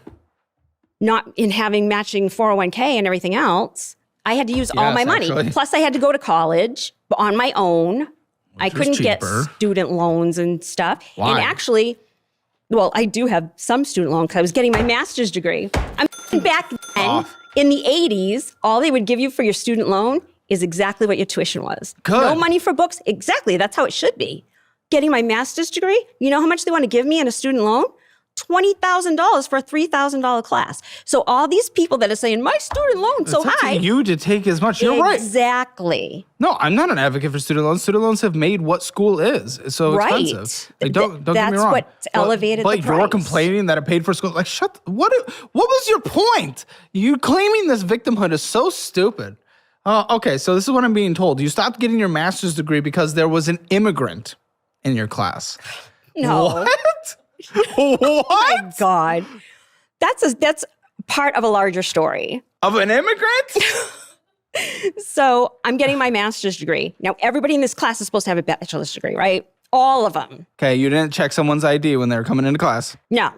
Not in having matching 401k and everything else. I had to use all my money. Actually. Plus, I had to go to college on my own. I couldn't get student loans and stuff. Why? And actually, well, I do have some student loan because I was getting my master's degree. Back then, in the 80s, all they would give you for your student loan is exactly what your tuition was. Good. No money for books. Exactly. That's how it should be. Getting my master's degree, you know how much they want to give me in a student loan? $20,000 for a $3,000 class. So all these people that are saying, my student loan's so high. It's you to take as much. You're right. Exactly. No, I'm not an advocate for student loans. Student loans have made what school is so expensive. Like, don't get me wrong. That's what's elevated the price. But you're complaining that it paid for school. Like, what was your point? You claiming this victimhood is so stupid. Okay, so this is what I'm being told. You stopped getting your master's degree because there was an immigrant in your class. No. What? What? Oh my God. That's part of a larger story. Of an immigrant? So I'm getting my master's degree. Now, everybody in this class is supposed to have a bachelor's degree, right? All of them. Okay, you didn't check someone's ID when they were coming into class. No,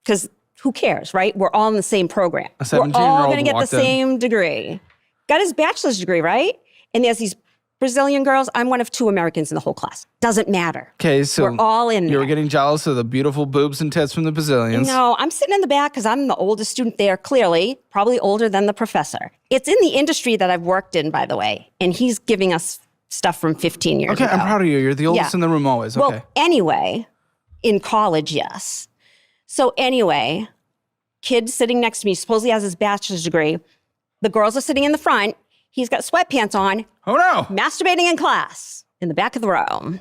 because who cares, right? We're all in the same program. A We're 17-year-old all going to get the walked in. same degree. Got his bachelor's degree, right? And there's these Brazilian girls. I'm one of 2 Americans in the whole class. Doesn't matter. Okay, so we're all in there. You were getting jealous of the beautiful boobs and tits from the Brazilians. No, I'm sitting in the back because I'm the oldest student there, clearly, probably older than the professor. It's in the industry that I've worked in, by the way, and he's giving us stuff from 15 years ago. Okay, I'm proud of you. You're the oldest in the room always. Okay. Well, anyway, in college, yes. So anyway, kid sitting next to me supposedly has his bachelor's degree. The girls are sitting in the front. He's got sweatpants on. Oh, no. Masturbating in class in the back of the row.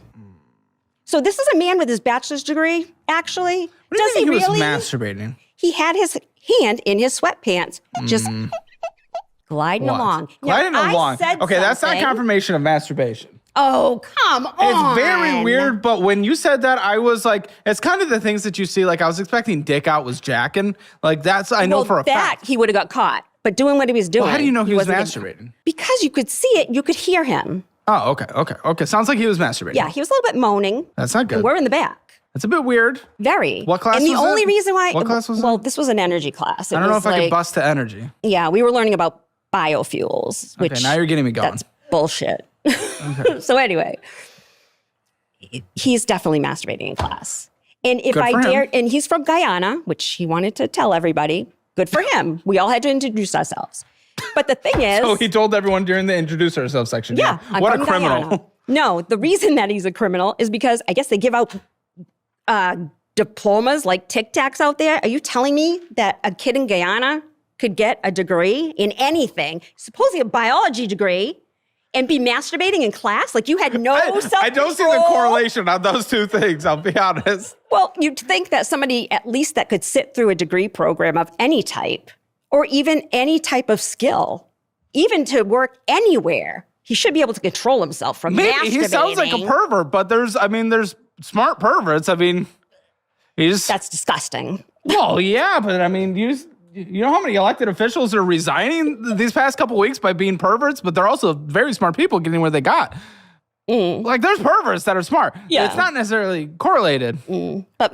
So this is a man with his bachelor's degree, actually. What do you Does mean he he really? was masturbating? He had his hand in his sweatpants, just gliding along. Gliding Now, along. Okay, that's not confirmation of masturbation. Oh, come on. It's very weird, but when you said that, I was like, it's kind of the things that you see. Like, I was expecting dick out was jacking. Like, that's, I know for a fact. He would have got caught. But doing what he was doing. Well, how do you know he was wasn't masturbating? Because you could see it. You could hear him. Oh, okay. Sounds like he was masturbating. Yeah, he was a little bit moaning. That's not good. And we're in the back. That's a bit weird. Very. What class was it? was And the only it? reason why. What class was it? Well, this was an energy class. I don't know if I could bust to energy. Yeah, we were learning about biofuels, which. Okay, now you're getting me going. That's bullshit. Okay. So anyway, he's definitely masturbating in class. And if I dared, and he's from Guyana, which he wanted to tell everybody, good for him. We all had to introduce ourselves. But the thing is... So he told everyone during the introduce ourselves section. Yeah. What a criminal. Guyana. No, the reason that he's a criminal is because I guess they give out diplomas like Tic Tacs out there. Are you telling me that a kid in Guyana could get a degree in anything, supposedly a biology degree, and be masturbating in class? Like you had no self-control? I don't see the correlation on those two things, I'll be honest. Well, you'd think that somebody at least that could sit through a degree program of any type, or even any type of skill, even to work anywhere, he should be able to control himself from masturbating. He sounds like a pervert, but there's smart perverts. I mean, That's disgusting. Well, yeah, but I mean, you know how many elected officials are resigning these past couple weeks by being perverts? But they're also very smart people getting where they got. Like, there's perverts that are smart. Yeah. It's not necessarily correlated. But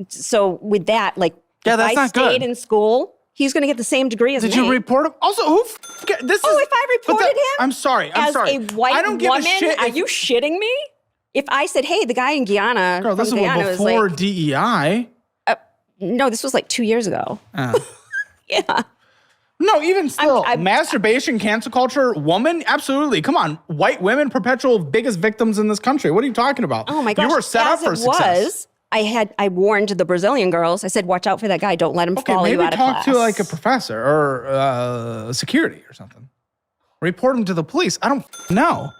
so with that, like, Yeah, if that's I not stayed good. in school, he's going to get the same degree as me. Did you report him? Also, who? This is. If I reported him I'm sorry. as a white I don't give woman, a shit. are you shitting me? If I said, hey, the guy in Guyana Girl, this from was Guyana was before like, DEI. no, this was like 2 years ago. Yeah. No, even still, I'm- masturbation, cancel culture, woman, absolutely. Come on, white women, perpetual biggest victims in this country. What are you talking about? Oh my gosh. You were set up As for it success. I warned the Brazilian girls. I said, watch out for that guy. Don't let him Okay, follow you maybe out of class. talk to like a professor or security or something. Report him to the police. I don't know.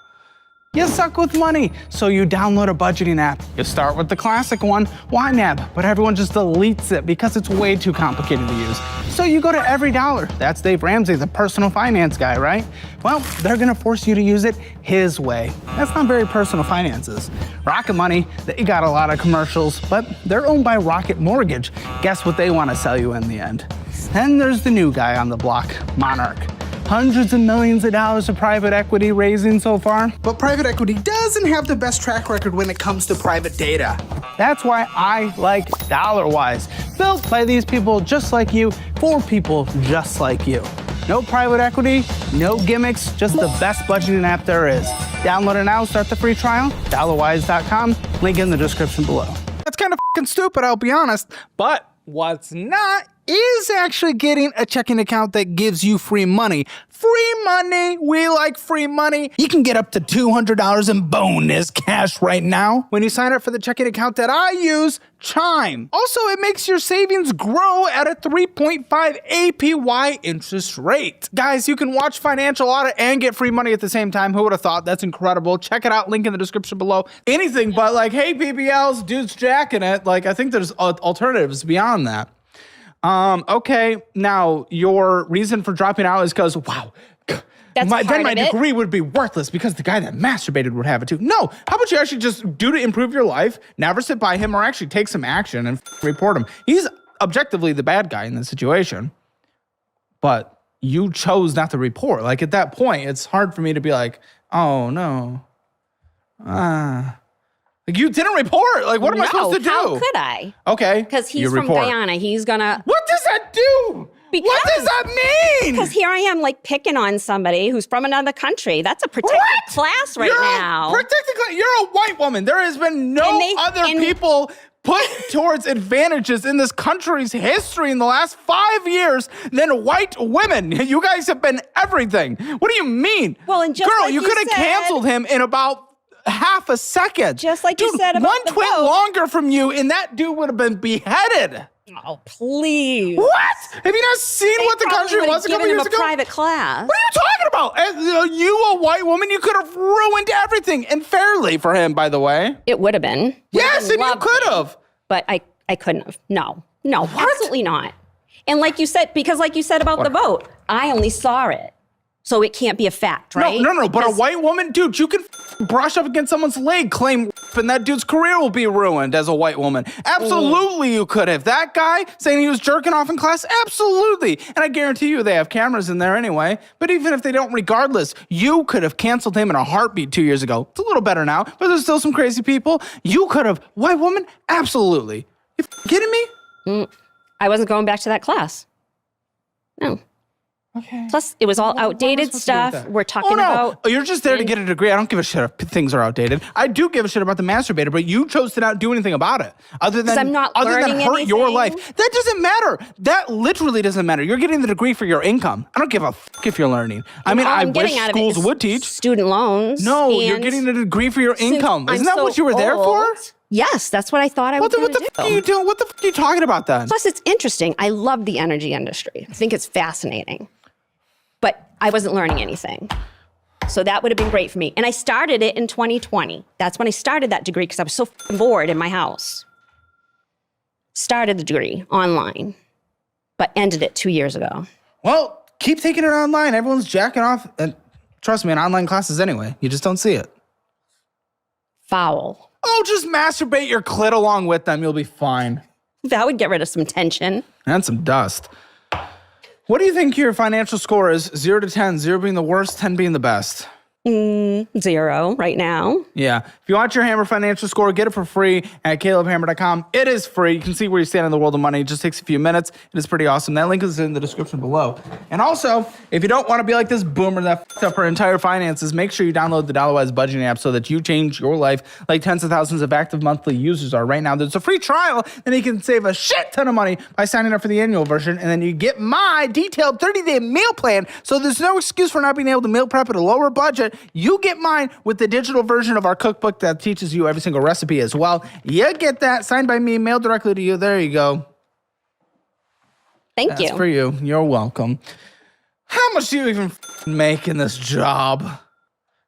You suck with money, so you download a budgeting app. You start with the classic one, YNAB, but everyone just deletes it because it's way too complicated to use. So you go to Every Dollar. That's Dave Ramsey, the personal finance guy, right? Well, they're gonna force you to use it his way. That's not very personal finances. Rocket Money, they got a lot of commercials, but they're owned by Rocket Mortgage. Guess what they wanna sell you in the end? Then there's the new guy on the block, Monarch. Hundreds of millions of dollars of private equity raising so far. But private equity doesn't have the best track record when it comes to private data. That's why I like DollarWise. Built by these people just like you, for people just like you. No private equity, no gimmicks, just the best budgeting app there is. Download it now, start the free trial, dollarwise.com, link in the description below. That's kind of fucking stupid, I'll be honest. But what's not Is actually getting a checking account that gives you free money. Free money! We like free money. You can get up to $200 in bonus cash right now when you sign up for the checking account that I use, Chime. Also, it makes your savings grow at a 3.5 APY interest rate. Guys, you can watch Financial Audit and get free money at the same time. Who would have thought? That's incredible. Check it out. Link in the description below. Anything but like, hey, PBLs, dude's jacking it. Like, I think there's alternatives beyond that. Okay, now your reason for dropping out is because, wow, That's then part my of it. degree would be worthless because the guy that masturbated would have it too. No, how about you actually just do to improve your life, never sit by him or actually take some action and report him. He's objectively the bad guy in this situation, but you chose not to report. Like at that point, it's hard for me to be like, oh no. Like you didn't report. Like what am I supposed to do? How could I? Okay. Because he's you from report. Guyana. He's gonna. What does that do? What does that mean? Because here I am, like picking on somebody who's from another country. That's a protected class right now. You're a white woman. There has been no other people put towards advantages in this country's history in the last 5 years than white women. You guys have been everything. What do you mean? Well, and just girl, like you you could have said- canceled him in about half a second. Just like you Dude, said about one the twit vote. longer from you, and that dude would have been beheaded. Oh, please. What? Have you not seen what the country was a couple years ago? Private class. What are you talking about? As you, a white woman, you could have ruined everything, and fairly for him, by the way. It would have been. Yes, and you could have. But I couldn't have. No, absolutely not. And like you said, because like you said about the vote, I only saw it. So it can't be a fact, right? No. But a white woman, dude, you can brush up against someone's leg, claim, and that dude's career will be ruined as a white woman. Absolutely, you could have. That guy saying he was jerking off in class, absolutely. And I guarantee you they have cameras in there anyway. But even if they don't, regardless, you could have canceled him in a heartbeat 2 years ago. It's a little better now, but there's still some crazy people. You could have. White woman, absolutely. You kidding me? I wasn't going back to that class. No. Okay. Plus, it was all What am I outdated supposed to do with stuff. that? We're talking about. Oh, you're just there to get a degree. I don't give a shit if things are outdated. I do give a shit about the masturbator, but you chose to not do anything about it. Other than I'm not other than learning hurt your anything. life. That doesn't matter. That literally doesn't matter. You're getting the degree for your income. I don't give a fuck if you're learning. I mean, All I I'm getting wish out of it schools is would teach. student loans. No, you're and getting a degree for your since income. I'm Isn't that so what you were there for? old- Yes, that's what I thought I was What going the to fuck are you doing? What the fuck are you talking about then? Plus, it's interesting. I love the energy industry. I think it's fascinating. But I wasn't learning anything. So that would have been great for me. And I started it in 2020. That's when I started that degree because I was so f***ing bored in my house. Started the degree online, but ended it 2 years ago. Well, keep taking it online. Everyone's jacking off. And trust me, in online classes anyway. You just don't see it. Foul. Oh, just masturbate your clit along with them. You'll be fine. That would get rid of some tension. And some dust. What do you think your financial score is? 0 to 10, 0 being the worst, 10 being the best. 0 right now. Yeah. If you want your Hammer financial score, get it for free at calebhammer.com. It is free. You can see where you stand in the world of money. It just takes a few minutes. It is pretty awesome. That link is in the description below. And also, if you don't want to be like this boomer that f***ed up her entire finances, make sure you download the Dollarwise budgeting app so that you change your life like tens of thousands of active monthly users are right now. There's a free trial, and you can save a shit ton of money by signing up for the annual version. And then you get my detailed 30-day meal plan, so there's no excuse for not being able to meal prep at a lower budget. You get mine with the digital version of our cookbook that teaches you every single recipe as well. You get that signed by me, mailed directly to you. There you go. Thank you. That's for you. You're welcome. How much do you even make in this job?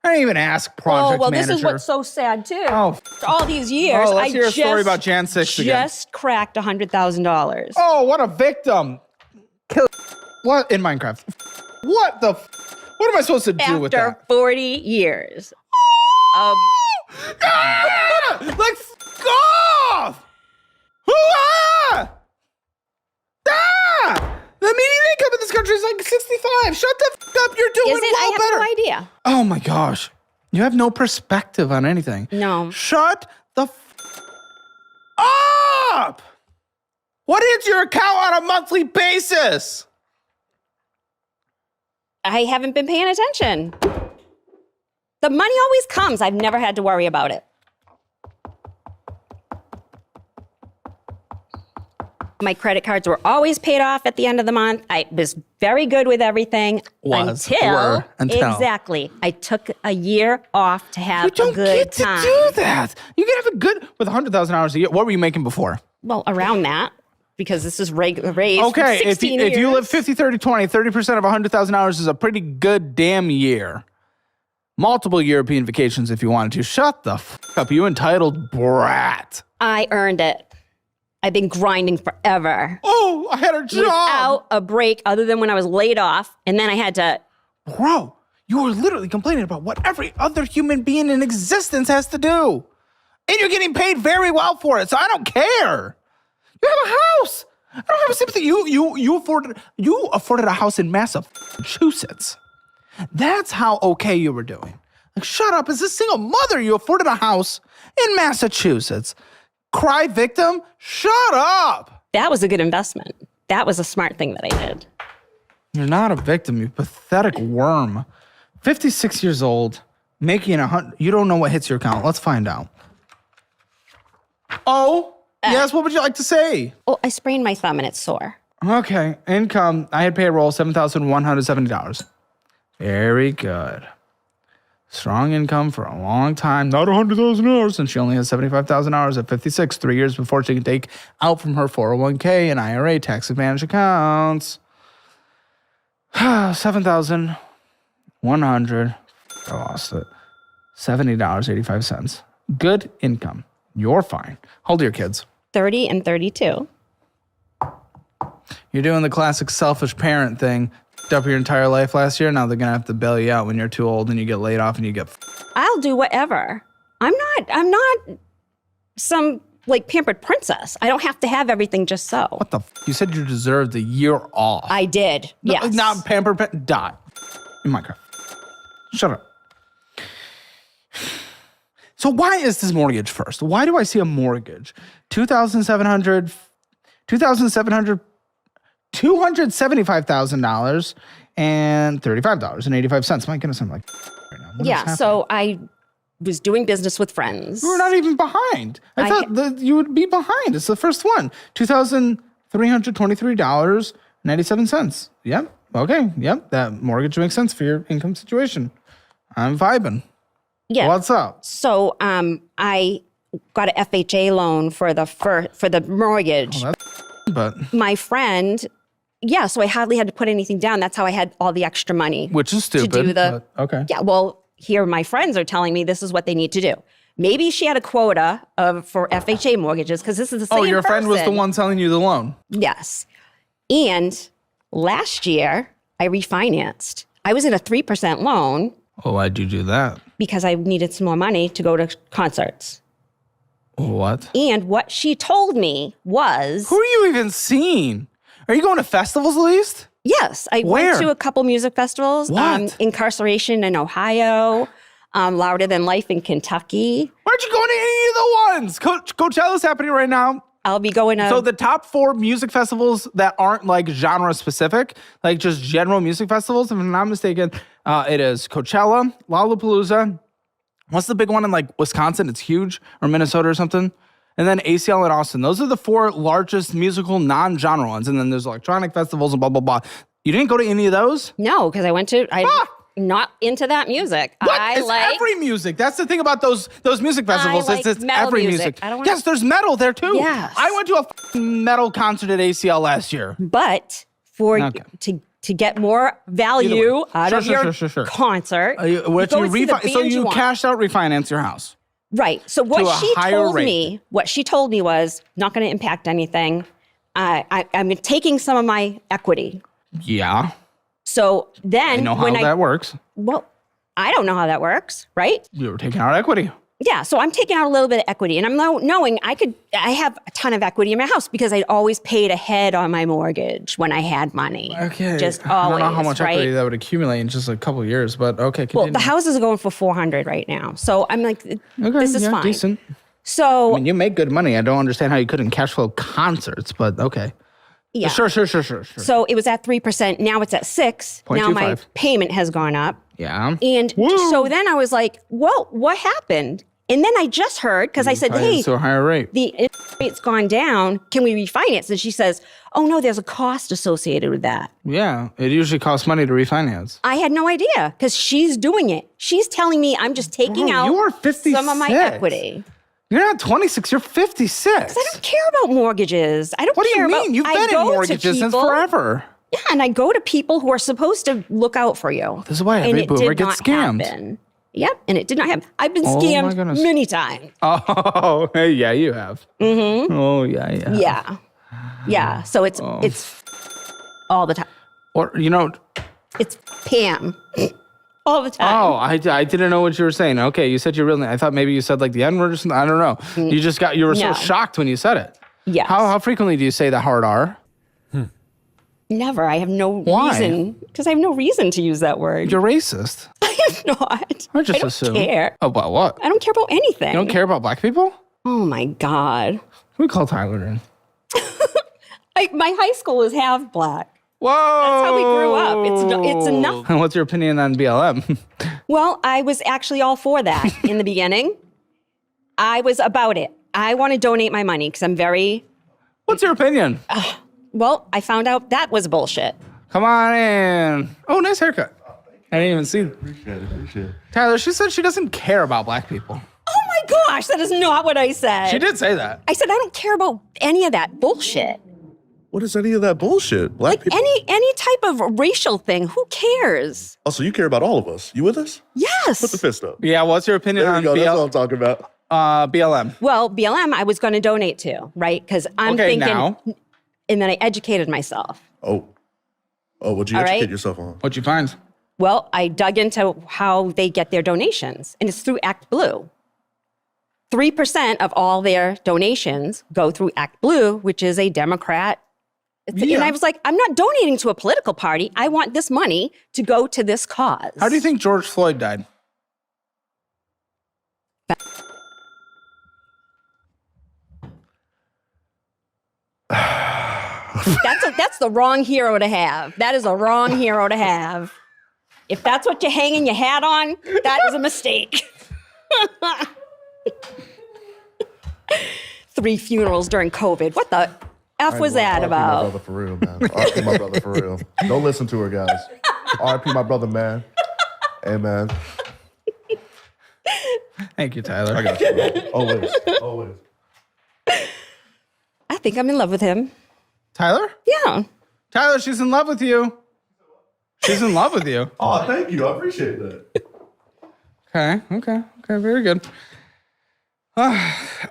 I didn't even ask project manager. This is what's so sad too. Oh, For all these years, let's hear a story about Jan 6 again. just cracked $100,000. Oh, what a victim. Kill. What in Minecraft? What the? What am I supposed to do with that? After 40 years. Ah! Like, f off! Ah! Ah! The median income in this country is like 65. Shut the f up. You're doing Is it? well I have better. no idea. Oh my gosh. You have no perspective on anything. No. Shut the f up! What hits your account on a monthly basis? I haven't been paying attention. The money always comes. I've never had to worry about it. My credit cards were always paid off at the end of the month. I was very good with everything until exactly. I took a year off to have You don't a good get to time. do that. You can have a good with 100,000 hours a year. What were you making before? Well, around that, because this is raised Okay, from 16 if you years. live 50, 30, 20, 30% of 100,000 hours is a pretty good damn year. Multiple European vacations if you wanted to. Shut the f up, you entitled brat. I earned it. I've been grinding forever. Oh, I had a job. Without a break other than when I was laid off. And then I had to, Bro, you are literally complaining about what every other human being in existence has to do. And you're getting paid very well for it, so I don't care. You have a house. I don't have a sympathy. You afforded a house in Massachusetts. That's how okay you were doing. Like, shut up. As a single mother, you afforded a house in Massachusetts. Cry victim? Shut up. that was a good investment. That was a smart thing that I did. You're not a victim, you pathetic worm. 56 years old, making 100. You don't know what hits your account. Let's find out. Oh, yes, what would you like to say? Oh, I sprained my thumb and it's sore. Okay, income. I had payroll, $7,170. Very good. Strong income for a long time. Not 100,000 hours, and she only has 75,000 hours at 56, 3 years before she can take out from her 401k and IRA tax advantage accounts. 7,100. I lost it. $70.85. Good income. You're fine. How old are your kids? 30 and 32. You're doing the classic selfish parent thing. Up your entire life last year. Now they're gonna have to bail you out when you're too old and you get laid off and you get. I'll do whatever. I'm not some like pampered princess. I don't have to have everything just so. What the? You said you deserved a year off. I did. Yes. Not pampered. Die. In Minecraft. Shut up. So why is this mortgage first? Why do I see a mortgage? $275,000, $275,000 and $35.85. My goodness, I'm like right now. What is Yeah. happening? So I was doing business with friends. We're not even behind. I thought that you would be behind. It's the first one. $2,323.97. Yep. Okay. Yep. That mortgage makes sense for your income situation. I'm vibing. Yeah. What's up? So I got an FHA loan for the mortgage. But My friend, yeah, so I hardly had to put anything down. That's how I had all the extra money. which is stupid. to do the but okay. Yeah, well, here my friends are telling me this is what they need to do. Maybe she had a quota for FHA mortgages because this is the same Oh, your friend was the person. one selling you the loan. Yes. And last year I refinanced. I was in a 3% loan Oh, why'd you do that? because I needed some more money to go to concerts. What? And what she told me was, Who are you even seeing? Are you going to festivals at least? Yes, I Where? went to a couple music festivals. What? Incarceration in Ohio, Louder Than Life in Kentucky. Why aren't you going to any of the ones? Coachella's happening right now. I'll be going to. So the top 4 music festivals that aren't like genre specific, like just general music festivals, if I'm not mistaken, it is Coachella, Lollapalooza. What's the big one in like Wisconsin? It's huge, or Minnesota or something. And then ACL in Austin. Those are the 4 largest musical non-genre ones. And then there's electronic festivals and blah, blah, blah. You didn't go to any of those? No, because I went to. I'm not into that music. What? I It's like every music. That's the thing about those music festivals. like It's metal every music. music. I don't wanna- Yes, there's metal there too. Yes. I went to a f***ing metal concert at ACL last year. But for Okay. to get more value out of your concert, What go you see the so band you want. cashed out, refinance your house. Right. So to what a she higher told rate. me, was not going to impact anything. I'm taking some of my equity. Yeah, So then I know how when that works. well, I don't know how that works, right? You were taking out equity. Yeah, so I'm taking out a little bit of equity, and I'm knowing I have a ton of equity in my house because I'd always paid ahead on my mortgage when I had money. Okay, just I always. don't know how much right? equity that would accumulate in just a couple of years, but okay. Well, Continue. the houses are going for $400 right now, so I'm like, this is fine. Decent. So I mean, you make good money. I don't understand how you couldn't cash flow concerts, but okay. yeah, Sure. So it was at 3%. Now it's at 6%. Now my 0.25. payment has gone up, Yeah. and so then I was like, well, what happened? And then I just heard because I said, hey, to a higher rate. the interest rate's gone down. Can we refinance? And she says, oh, no, there's a cost associated with that. Yeah, it usually costs money to refinance. I had no idea because she's doing it. She's telling me I'm just taking Bro, out you are 56. some of my equity. You're not 26. You're 56. I don't care about mortgages. I don't What do care you about. mean? You've I been in go to mortgages since people- forever. Yeah, and I go to people who are supposed to look out for you. This is why And every it boomer did gets not scammed. happen. Yep, and it did not happen. I've been Oh, my scammed goodness. many times. Oh, yeah, you have. Mm-hmm. Oh, yeah. Yeah. So it's all the time. Or, It's Pam all the time. oh, I didn't know what you were saying. Okay, you said your real name. I thought maybe you said like the N word or something. I don't know. You were so No. shocked when you said it. Yes. How frequently do you say the hard R? Never. I have no Why? reason. Because I have no reason to use that word. You're racist. I am not. I just don't assume. care. Oh, about what? I don't care about anything. You don't care about black people? Oh my God. We call Tyler in. My high school is half black. Whoa! That's how we grew up. It's enough. And what's your opinion on BLM? Well, I was actually all for that in the beginning. I was about it. I want to donate my money because I'm very, What's your opinion? well, I found out that was bullshit. Come on in. Oh, nice haircut. I didn't even see. Appreciate it. Tyler, she said she doesn't care about black people. Oh my gosh, that is not what I said. She did say that. I said I don't care about any of that bullshit. What is any of that bullshit? Black people. Any type of racial thing. Who cares? Also, you care about all of us. You with us? Yes. Put the fist up. Yeah, what's your opinion There we on go. That's what I'm talking about. BLM? Well, BLM, I was going to donate to, right? Because I'm Okay, thinking, now. and then I educated myself. Oh, what'd you All educate right. yourself on? What'd you find? Well, I dug into how they get their donations, and it's through Act Blue. 3% of all their donations go through Act Blue, which is a Democrat. Yeah. And I was like, I'm not donating to a political party. I want this money to go to this cause. How do you think George Floyd died? That's the wrong hero to have. That is a wrong hero to have. If that's what you're hanging your hat on, that is a mistake. 3 funerals during COVID. What the F was that RIP my about? brother for real, man. RIP my brother for real. Don't listen to her, guys. RIP my brother, man. Hey, man. Thank you, Tyler. I got you, bro. Always. I think I'm in love with him. Tyler? Yeah. Tyler, she's in love with you. She's in love with you. Oh, thank you. I appreciate that. Okay, very good. All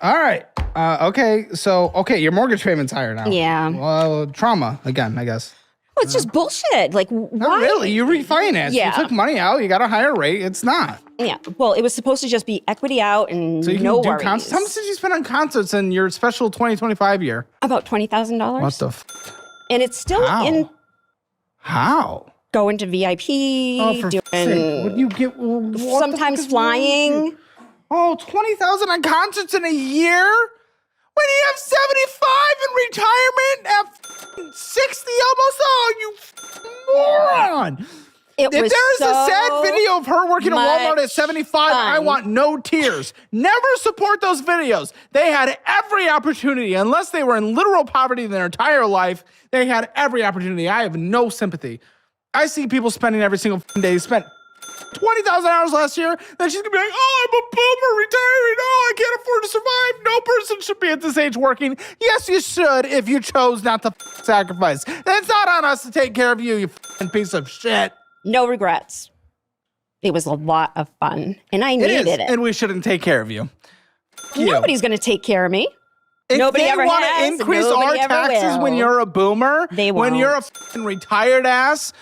right. Okay, your mortgage payment's higher now. Yeah. Well, trauma again, I guess. Well, it's just bullshit. Like, Not why? really. You refinanced. Yeah. You took money out. You got a higher rate. It's not. Yeah. Well, it was supposed to just be equity out and So you can no do worries. concerts. How much did you spend on concerts in your special 2025 year? About $20,000. What the? And it's still How? in. How? Going to VIP, Oh, for fuck's sake. Would you get what the fuck sometimes is wrong with flying. you? Oh, 20,000 on concerts in a year? When you have 75 in retirement at 60 almost? Oh, you moron. It If was there is a so sad video of her working at Walmart at much 75, I fun. want no tears. Never support those videos. They had every opportunity, unless they were in literal poverty their entire life, they had every opportunity. I have no sympathy. I see people spending every single day, spent $20,000 last year, then she's gonna be like, oh, I'm a boomer retiring. Oh, I can't afford to survive. No person should be at this age working. Yes, you should if you chose not to sacrifice. It's not on us to take care of you, you piece of shit. No regrets. It was a lot of fun, and I It needed is, it. and we shouldn't take care of you. You. Nobody's going to take care of me. If Nobody they ever want has, to increase our nobody ever taxes will. when you're a boomer, They when you're a won't. fucking retired ass,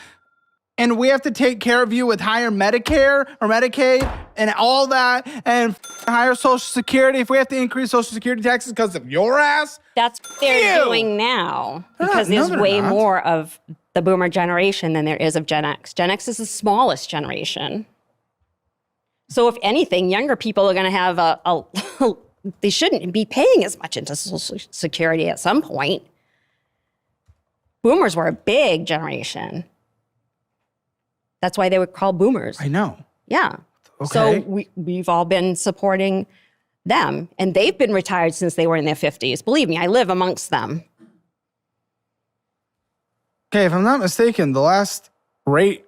and we have to take care of you with higher Medicare or Medicaid and all that, and higher Social Security, if we have to increase Social Security taxes because of your ass, That's what they're Ew. doing now They're because not- no, there's they're way not. more of the boomer generation than there is of Gen X. Gen X is the smallest generation. So if anything, younger people are going to have they shouldn't be paying as much into Social Security at some point. Boomers were a big generation. That's why they were called boomers. I know. Yeah. Okay. So we've all been supporting them, and they've been retired since they were in their 50s. Believe me, I live amongst them. Okay, if I'm not mistaken, the last rate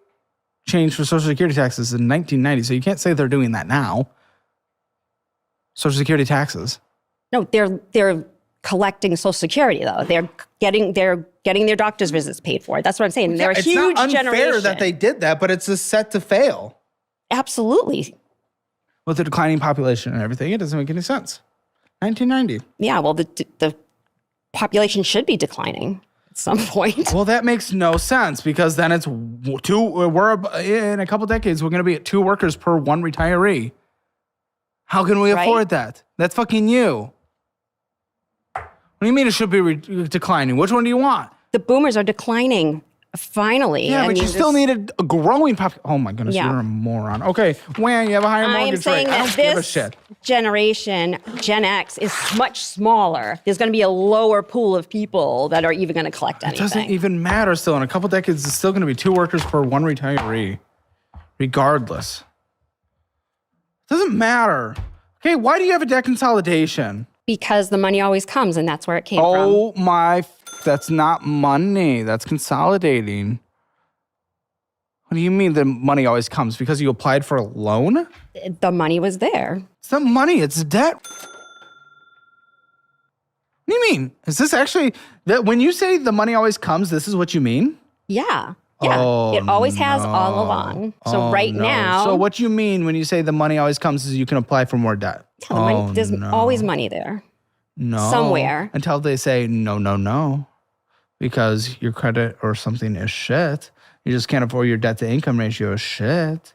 change for Social Security taxes in 1990, so you can't say they're doing that now. Social Security taxes. No, they're collecting Social Security though. They're getting their doctor's visits paid for. That's what I'm saying. They're a It's huge not unfair generation. that they did that, but it's a set to fail. Absolutely. With the declining population and everything, it doesn't make any sense. 1990. Yeah. Well, the population should be declining at some point. Well, that makes no sense because then it's in a couple decades, we're going to be at 2 workers per 1 retiree. How can we Right? afford that? That's fucking you. What do you mean it should be declining? Which one do you want? The boomers are declining. Finally. Yeah, I but mean, you still this- need a growing population. Oh my goodness, Yeah. you're a moron. Okay, Wham, you have a higher I am mortgage saying rate. I that don't give a this shit. generation, Gen X, is much smaller. There's going to be a lower pool of people that are even going to collect It anything. doesn't even matter still. In a couple decades, it's still going to be 2 workers per 1 retiree, regardless. It doesn't matter. Okay, why do you have a debt consolidation? Because the money always comes, and that's where it came from. Oh my, that's not money. That's consolidating. What do you mean the money always comes? Because you applied for a loan? The money was there. It's not money, it's debt. What do you mean? Is this actually, that when you say the money always comes, this is what you mean? Yeah. Yeah. Oh, it always has all no. along. So Oh, right no. now, So what you mean when you say the money always comes is you can apply for more debt? the money- Oh, there's no. always money there. No. somewhere. Until they say, no, because your credit or something is shit. You just can't afford your debt to income ratio is shit.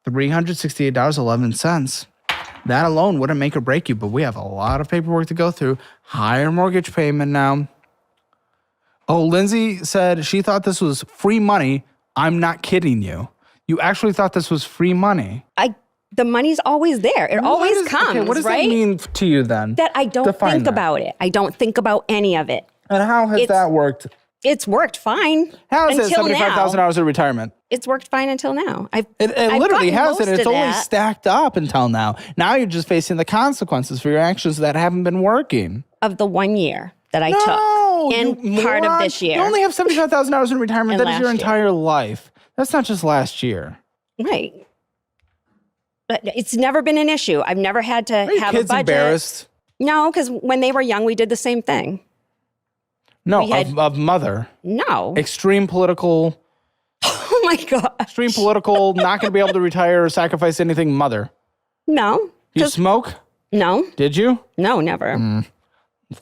$368.11. That alone wouldn't make or break you, but we have a lot of paperwork to go through. Higher mortgage payment now. Oh, Lindsay said she thought this was free money. I'm not kidding you. You actually thought this was free money. The money's always there. It always What is- comes, okay, what does right? that mean to you then? That I don't Define think that. about it. I don't think about any of it. And how has It's- that worked? It's worked fine How is it until now. $75,000 of retirement? It's worked fine until now. It I've literally gotten has it. most It's of only that stacked up until now. Now you're just facing the consequences for your actions that haven't been working. of the 1 year that I No, took and you part of moron. this year. You only have $75,000 in retirement. And That is your last year. entire life. That's not just last year. Right. But it's never been an issue. I've never had to Are your have a kids budget. embarrassed? No, because when they were young, we did the same thing. No, We had- of mother. No. Extreme political, Oh my God. not going to be able to retire or sacrifice anything mother. No. You smoke? No. Did you? No, never.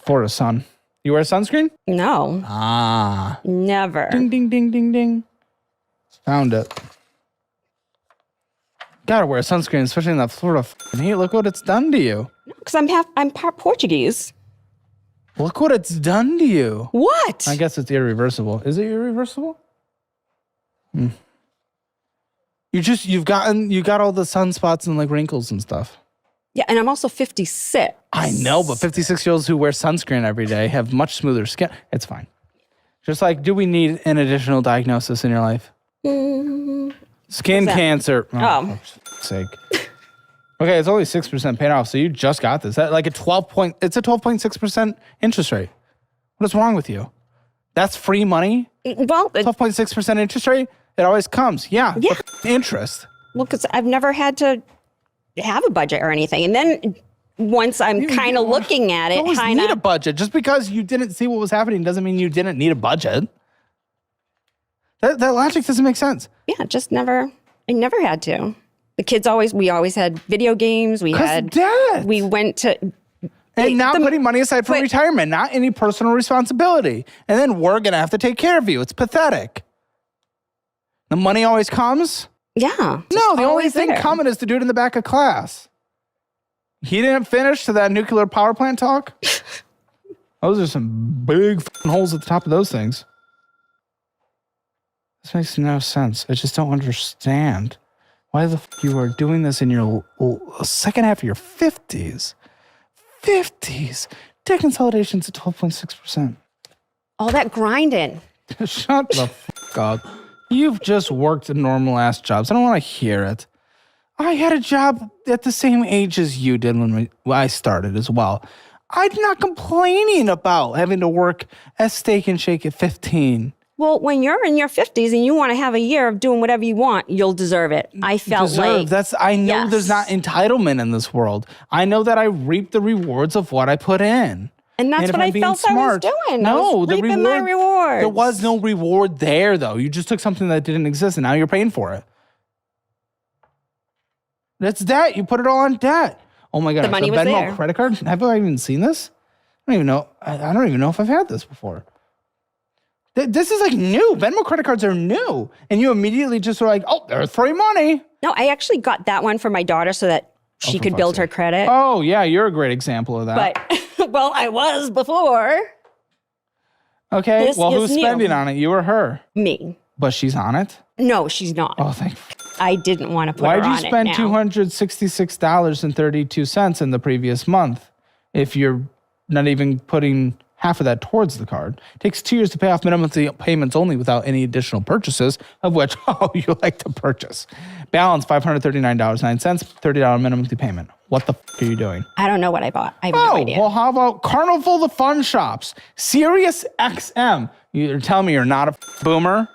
For a sun. You wear sunscreen? No. Ah. Never. Ding, ding, ding, ding, ding. Found it. Gotta wear sunscreen, especially in that Florida heat. Look what it's done to you. Because I'm part Portuguese. Look what it's done to you. What? I guess it's irreversible. Is it irreversible? You got all the sunspots and like wrinkles and stuff. Yeah, and I'm also 56. I know, but 56-year-olds who wear sunscreen every day have much smoother skin. It's fine. Just like, do we need an additional diagnosis in your life? Skin cancer. For fuck's sake. Okay, it's only 6% paid off, so you just got this. That, like it's a 12.6% interest rate. What is wrong with you? That's free money? Well, 12.6% interest rate? It always comes. Yeah. Interest. Well, because I've never had to have a budget or anything. And then once I'm kind of looking at it, you always need a budget. Just because you didn't see what was happening doesn't mean you didn't need a budget. That logic doesn't make sense. Yeah, I never had to. The kids we always had video games. We went to. And now putting money aside for retirement, not any personal responsibility. And then we're going to have to take care of you. It's pathetic. The money always comes? Yeah. No, the only thing coming is to do it in the back of class. He didn't finish to that nuclear power plant talk? Those are some big holes at the top of those things. This makes no sense. I just don't understand why the you are doing this in your second half of your 50s. 50s. Debt consolidation's at 12.6%. All that grinding. Shut the up. You've just worked normal-ass jobs. I don't want to hear it. I had a job at the same age as you did when I started as well. I'm not complaining about having to work at Steak and Shake at 15. Well, when you're in your 50s and you want to have a year of doing whatever you want, you'll deserve it. I felt like... I know there's not entitlement in this world. I know that I reap the rewards of what I put in. And that's what I felt I was doing. I was reaping my rewards. There was no reward there, though. You just took something that didn't exist, and now you're paying for it. That's debt. You put it all on debt. Oh my God. The money was Venmo there. credit card? Have I even seen this? I don't even know. I don't even know if I've had this before. This is like new. Venmo credit cards are new. And you immediately just were like, oh, there's free money. No, I actually got that one for my daughter so that she could build her credit. Oh, yeah. You're a great example of that. But, well, I was before. Okay. This well, who's is new. spending on it? You or her? Me. But she's on it? No, she's not. Oh, thank you. I didn't want to put her on it. Why'd you spend $266.32 in the previous month if you're not even putting half of that towards the card? It takes 2 years to pay off minimum payments only without any additional purchases, of which, you like to purchase. Balance $539.09, $30 minimum payment. What the are you doing? I don't know what I bought. I have no idea. Well, how about Carnival the Fun Shops? Sirius XM. You're telling me you're not a boomer?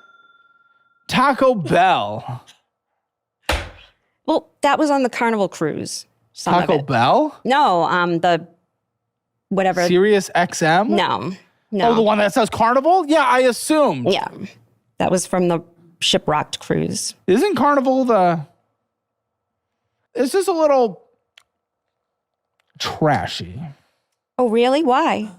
Taco Bell. Well, that was on the Carnival cruise. Taco Bell? No, the whatever. Sirius XM? No. Oh, the one that says Carnival? Yeah, I assumed. Yeah. That was from the Shipwrecked cruise. Isn't Carnival it's just a little trashy. Oh, really? Why?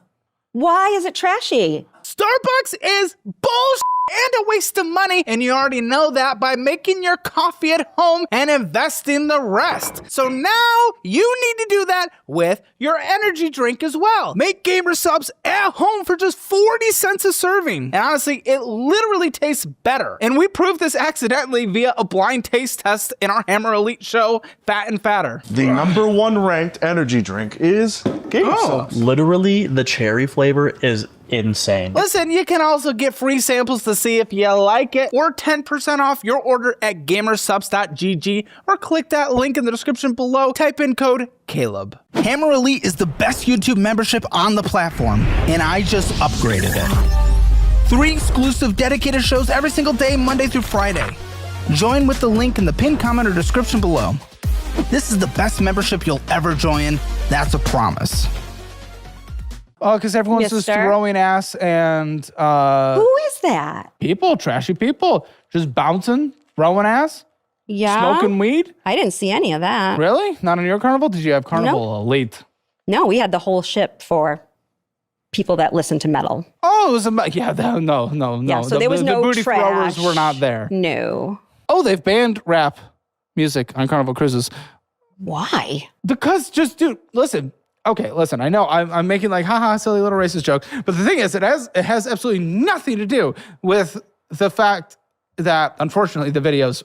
Why is it trashy? Starbucks is bullshit and a waste of money, and you already know that by making your coffee at home and investing the rest. So now you need to do that with your energy drink as well. Make Gamer Subs at home for just 40 cents a serving. And honestly, it literally tastes better. And we proved this accidentally via a blind taste test in our Hammer Elite show, Fat and Fatter. The #1 ranked energy drink is Gamer Subs. Literally, the cherry flavor is insane. Listen, you can also get free samples to see if you like it, or 10% off your order at gamersubs.gg, or click that link in the description below. Type in code Caleb. Hammer Elite is the best YouTube membership on the platform, and I just upgraded it. 3 exclusive dedicated shows every single day, Monday through Friday. Join with the link in the pinned comment or description below. This is the best membership you'll ever join. That's a promise. Oh, because everyone's just throwing ass and who is that? People, trashy people, just bouncing, throwing ass, smoking weed. I didn't see any of that. Really? Not on your carnival? Did you have Carnival Elite? No, we had the whole ship for people that listen to metal. Oh, it was no. Yeah, so there was no the booty trash. throwers were not there. No. Oh, they've banned rap music on Carnival Cruises. Why? Because just, dude, listen. Okay, listen, I know I'm making like, haha, silly little racist joke. But the thing is, it has absolutely nothing to do with the fact that unfortunately the videos.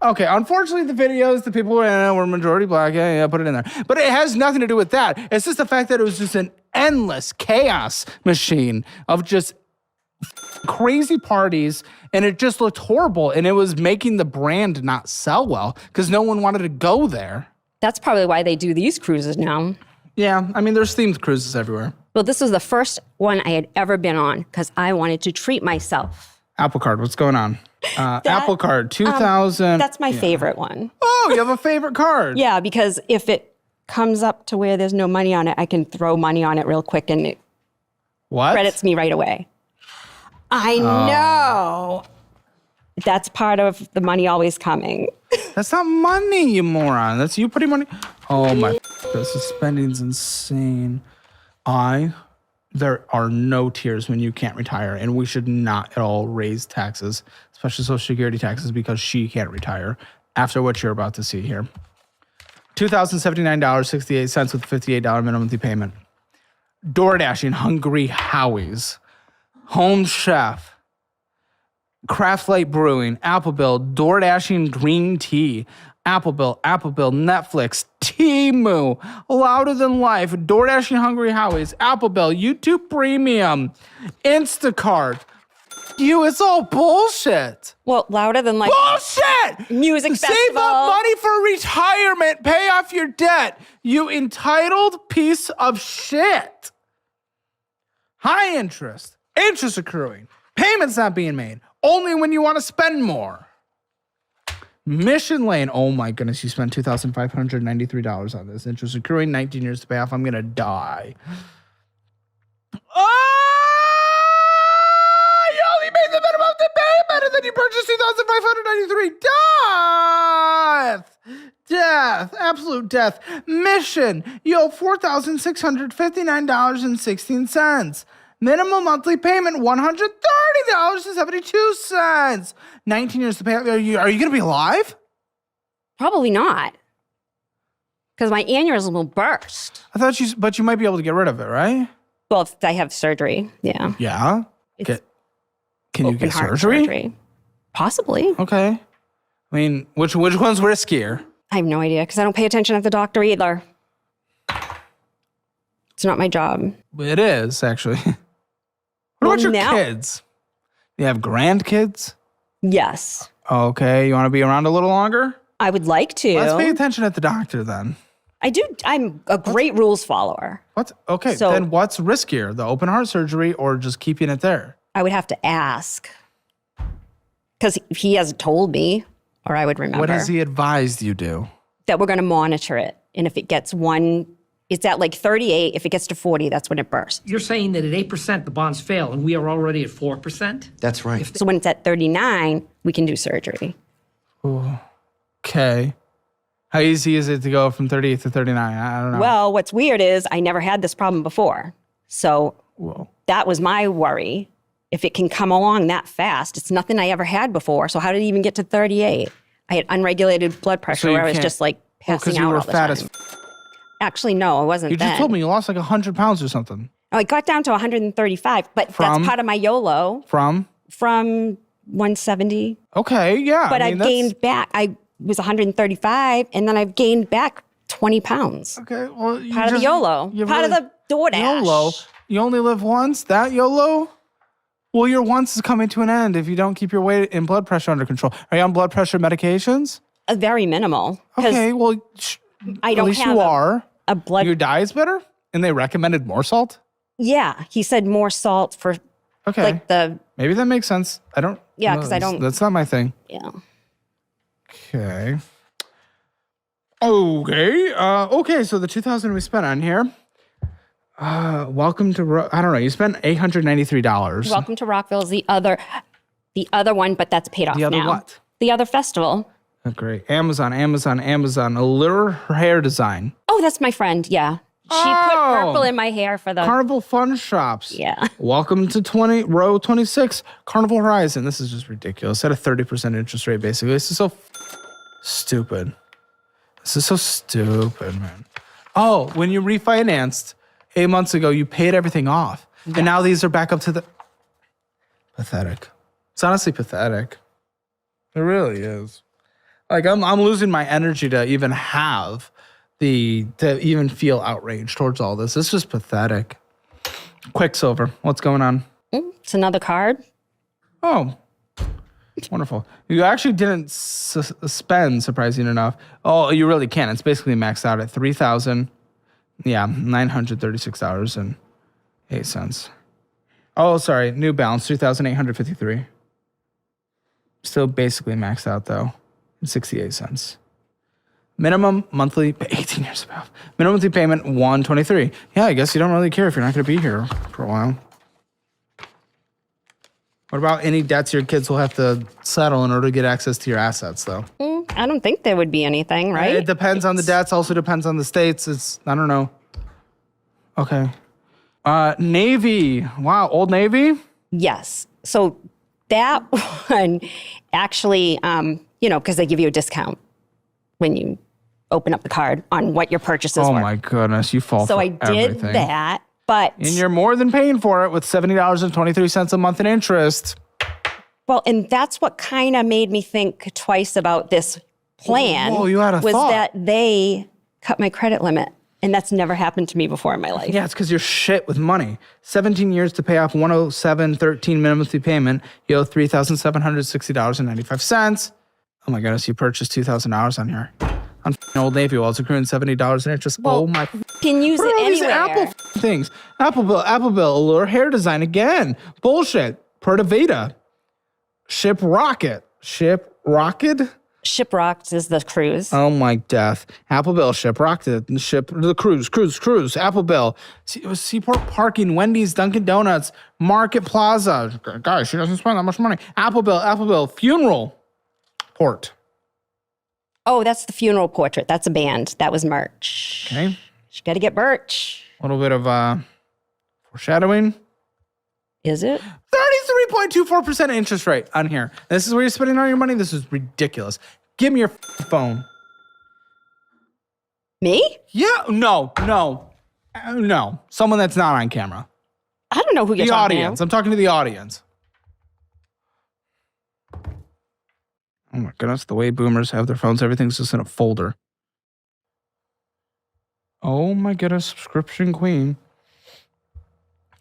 Okay, unfortunately, the videos, the people were majority black. Yeah, put it in there. But it has nothing to do with that. It's just the fact that it was just an endless chaos machine of just crazy parties, and it just looked horrible. And it was making the brand not sell well because no one wanted to go there. That's probably why they do these cruises now. Yeah, I mean, there's themed cruises everywhere. Well, this was the first one I had ever been on because I wanted to treat myself. Apple Card, what's going on? Apple Card, 2000. That's my favorite one. Oh, you have a favorite card? Yeah, because if it comes up to where there's no money on it, I can throw money on it real quick and it credits me right away. I know. That's part of the money always coming. That's not money, you moron. That's you putting money. Oh my, this spending's insane. There are no tiers when you can't retire, and we should not at all raise taxes, especially Social Security taxes, because she can't retire after what you're about to see here. $2,079.68 with a $58 minimum monthly payment. DoorDashing Hungry Howie's, Home Chef, Craft Light Brewing, Appleville, DoorDashing Green Tea, Appleville, Netflix, Temu, Louder Than Life, DoorDashing Hungry Howie's, Appleville, YouTube Premium, Instacart. You, it's all bullshit. Well, Louder Than Life. Bullshit! Music festival. Save up money for retirement. Pay off your debt. You entitled piece of shit. High interest. Interest accruing. Payments not being made. Only when you want to spend more. Mission Lane. Oh my goodness, you spent $2,593 on this. Interest accruing, 19 years to pay off. I'm going to die. Oh! You only made the minimum to payment and then you purchased $2,593. Death. Absolute death. Mission. You owe $4,659.16. Minimum monthly payment, $130.72. 19 years to pay. Are you going to be alive? Probably not. Because my aneurysm will burst. I thought but you might be able to get rid of it, right? Well, if I have surgery, yeah. Yeah? It's Can you open get heart surgery? Possibly. Okay. I mean, which one's riskier? I have no idea because I don't pay attention at the doctor either. It's not my job. It is, actually. What about your kids? You have grandkids? Yes. Okay, you want to be around a little longer? I would like to. Let's pay attention at the doctor then. I do. I'm a great rules follower. Okay, So- then what's riskier, the open heart surgery or just keeping it there? I would have to ask because he hasn't told me, or I would remember. What has he advised you do? That we're going to monitor it, and if it gets it's at like 38. If it gets to 40, that's when it bursts. You're saying that at 8% the bonds fail, and we are already at 4%? That's right. So when it's at 39, we can do surgery. Okay. How easy is it to go from 38 to 39? I don't know. Well, what's weird is I never had this problem before. So that was my worry. If it can come along that fast, it's nothing I ever had before. So how did it even get to 38? I had unregulated blood pressure where I was just like passing out all the time. Actually, no, I wasn't You then. just told me you lost like 100 pounds or something. Oh, I got down to 135, but that's part of my YOLO From? from 170. Okay, yeah. But I mean, I've gained back. I was 135, and then I've gained back 20 pounds. Okay, well, Part of the YOLO. Part of the DoorDash. YOLO. You only live once? That YOLO? Well, your once is coming to an end if you don't keep your weight and blood pressure under control. Are you on blood pressure medications? Very minimal. 'Cause Okay, well, I don't at least have you are. a blood. Your diet's better? And they recommended more salt? Yeah, he said more salt for Okay. like the. Maybe that makes sense. I don't. Yeah, know. 'cause I don't- That's not my thing. Yeah. Okay. Okay, so the 2,000 we spent on here. Welcome to, I don't know, you spent $893. Welcome to Rockville is the other one, but that's paid off The other now. what? The other festival. Oh, great. Amazon. Allure Hair Design. Oh, that's my friend. Yeah. She put purple in my hair for the. Carnival Fun Shops. Yeah. Welcome to row 26, Carnival Horizon. This is just ridiculous. At a 30% interest rate, basically. This is so stupid. This is so stupid, man. Oh, when you refinanced 8 months ago, you paid everything off. Yeah. And now these are back up to the... Pathetic. It's honestly pathetic. It really is. Like I'm losing my energy to even to even feel outraged towards all this. It's just pathetic. Quicksilver, what's going on? It's another card. Oh, wonderful. You actually didn't spend, surprising enough. Oh, you really can. It's basically maxed out at $3,000. Yeah, $936.08. Oh, sorry. New balance, 3,853. Still basically maxed out, though. 68 cents. Minimum monthly, 18 years above. Minimum monthly payment, 123. Yeah, I guess you don't really care if you're not going to be here for a while. What about any debts your kids will have to settle in order to get access to your assets, though? I don't think there would be anything, right? It depends on the debts. Also depends on the states. I don't know. Okay. Navy. Wow, Old Navy? Yes. So that one actually, because they give you a discount when you open up the card on what your purchases were. Oh my goodness, you fall So for I did everything. that, but... And you're more than paying for it with $70.23 a month in interest. Well, and that's what kind of made me think twice about this plan. Whoa, you had a was thought. that they cut my credit limit. And that's never happened to me before in my life. Yeah, it's because you're shit with money. 17 years to pay off $107.13 minimum monthly payment. You owe $3,760.95. Oh my goodness, you purchased $2,000 on here. On Old Navy while it's accruing $70 in interest. Well, oh my. Can use What it are all these anywhere. Apple things? Apple Bill, Allure hair design again. Bullshit. Perdavita. Ship Rocket. Shiprocked is the cruise. Oh my death. Apple Bill, Ship Rocket, the cruise. Apple Bill, Seaport Parking, Wendy's, Dunkin' Donuts, Market Plaza. Guys, she doesn't spend that much money. Apple Bill, Funeral Port. Oh, that's the funeral portrait. That's a band. That was merch. Okay. You got to get merch. A little bit of foreshadowing. Is it? 33.24% interest rate on here. This is where you're spending all your money. This is ridiculous. Give me your phone. Me? Yeah, no. Someone that's not on camera. I don't know who you're The talking audience. to. I'm talking to the audience. Oh my goodness, the way boomers have their phones, everything's just in a folder. Oh my goodness, subscription queen.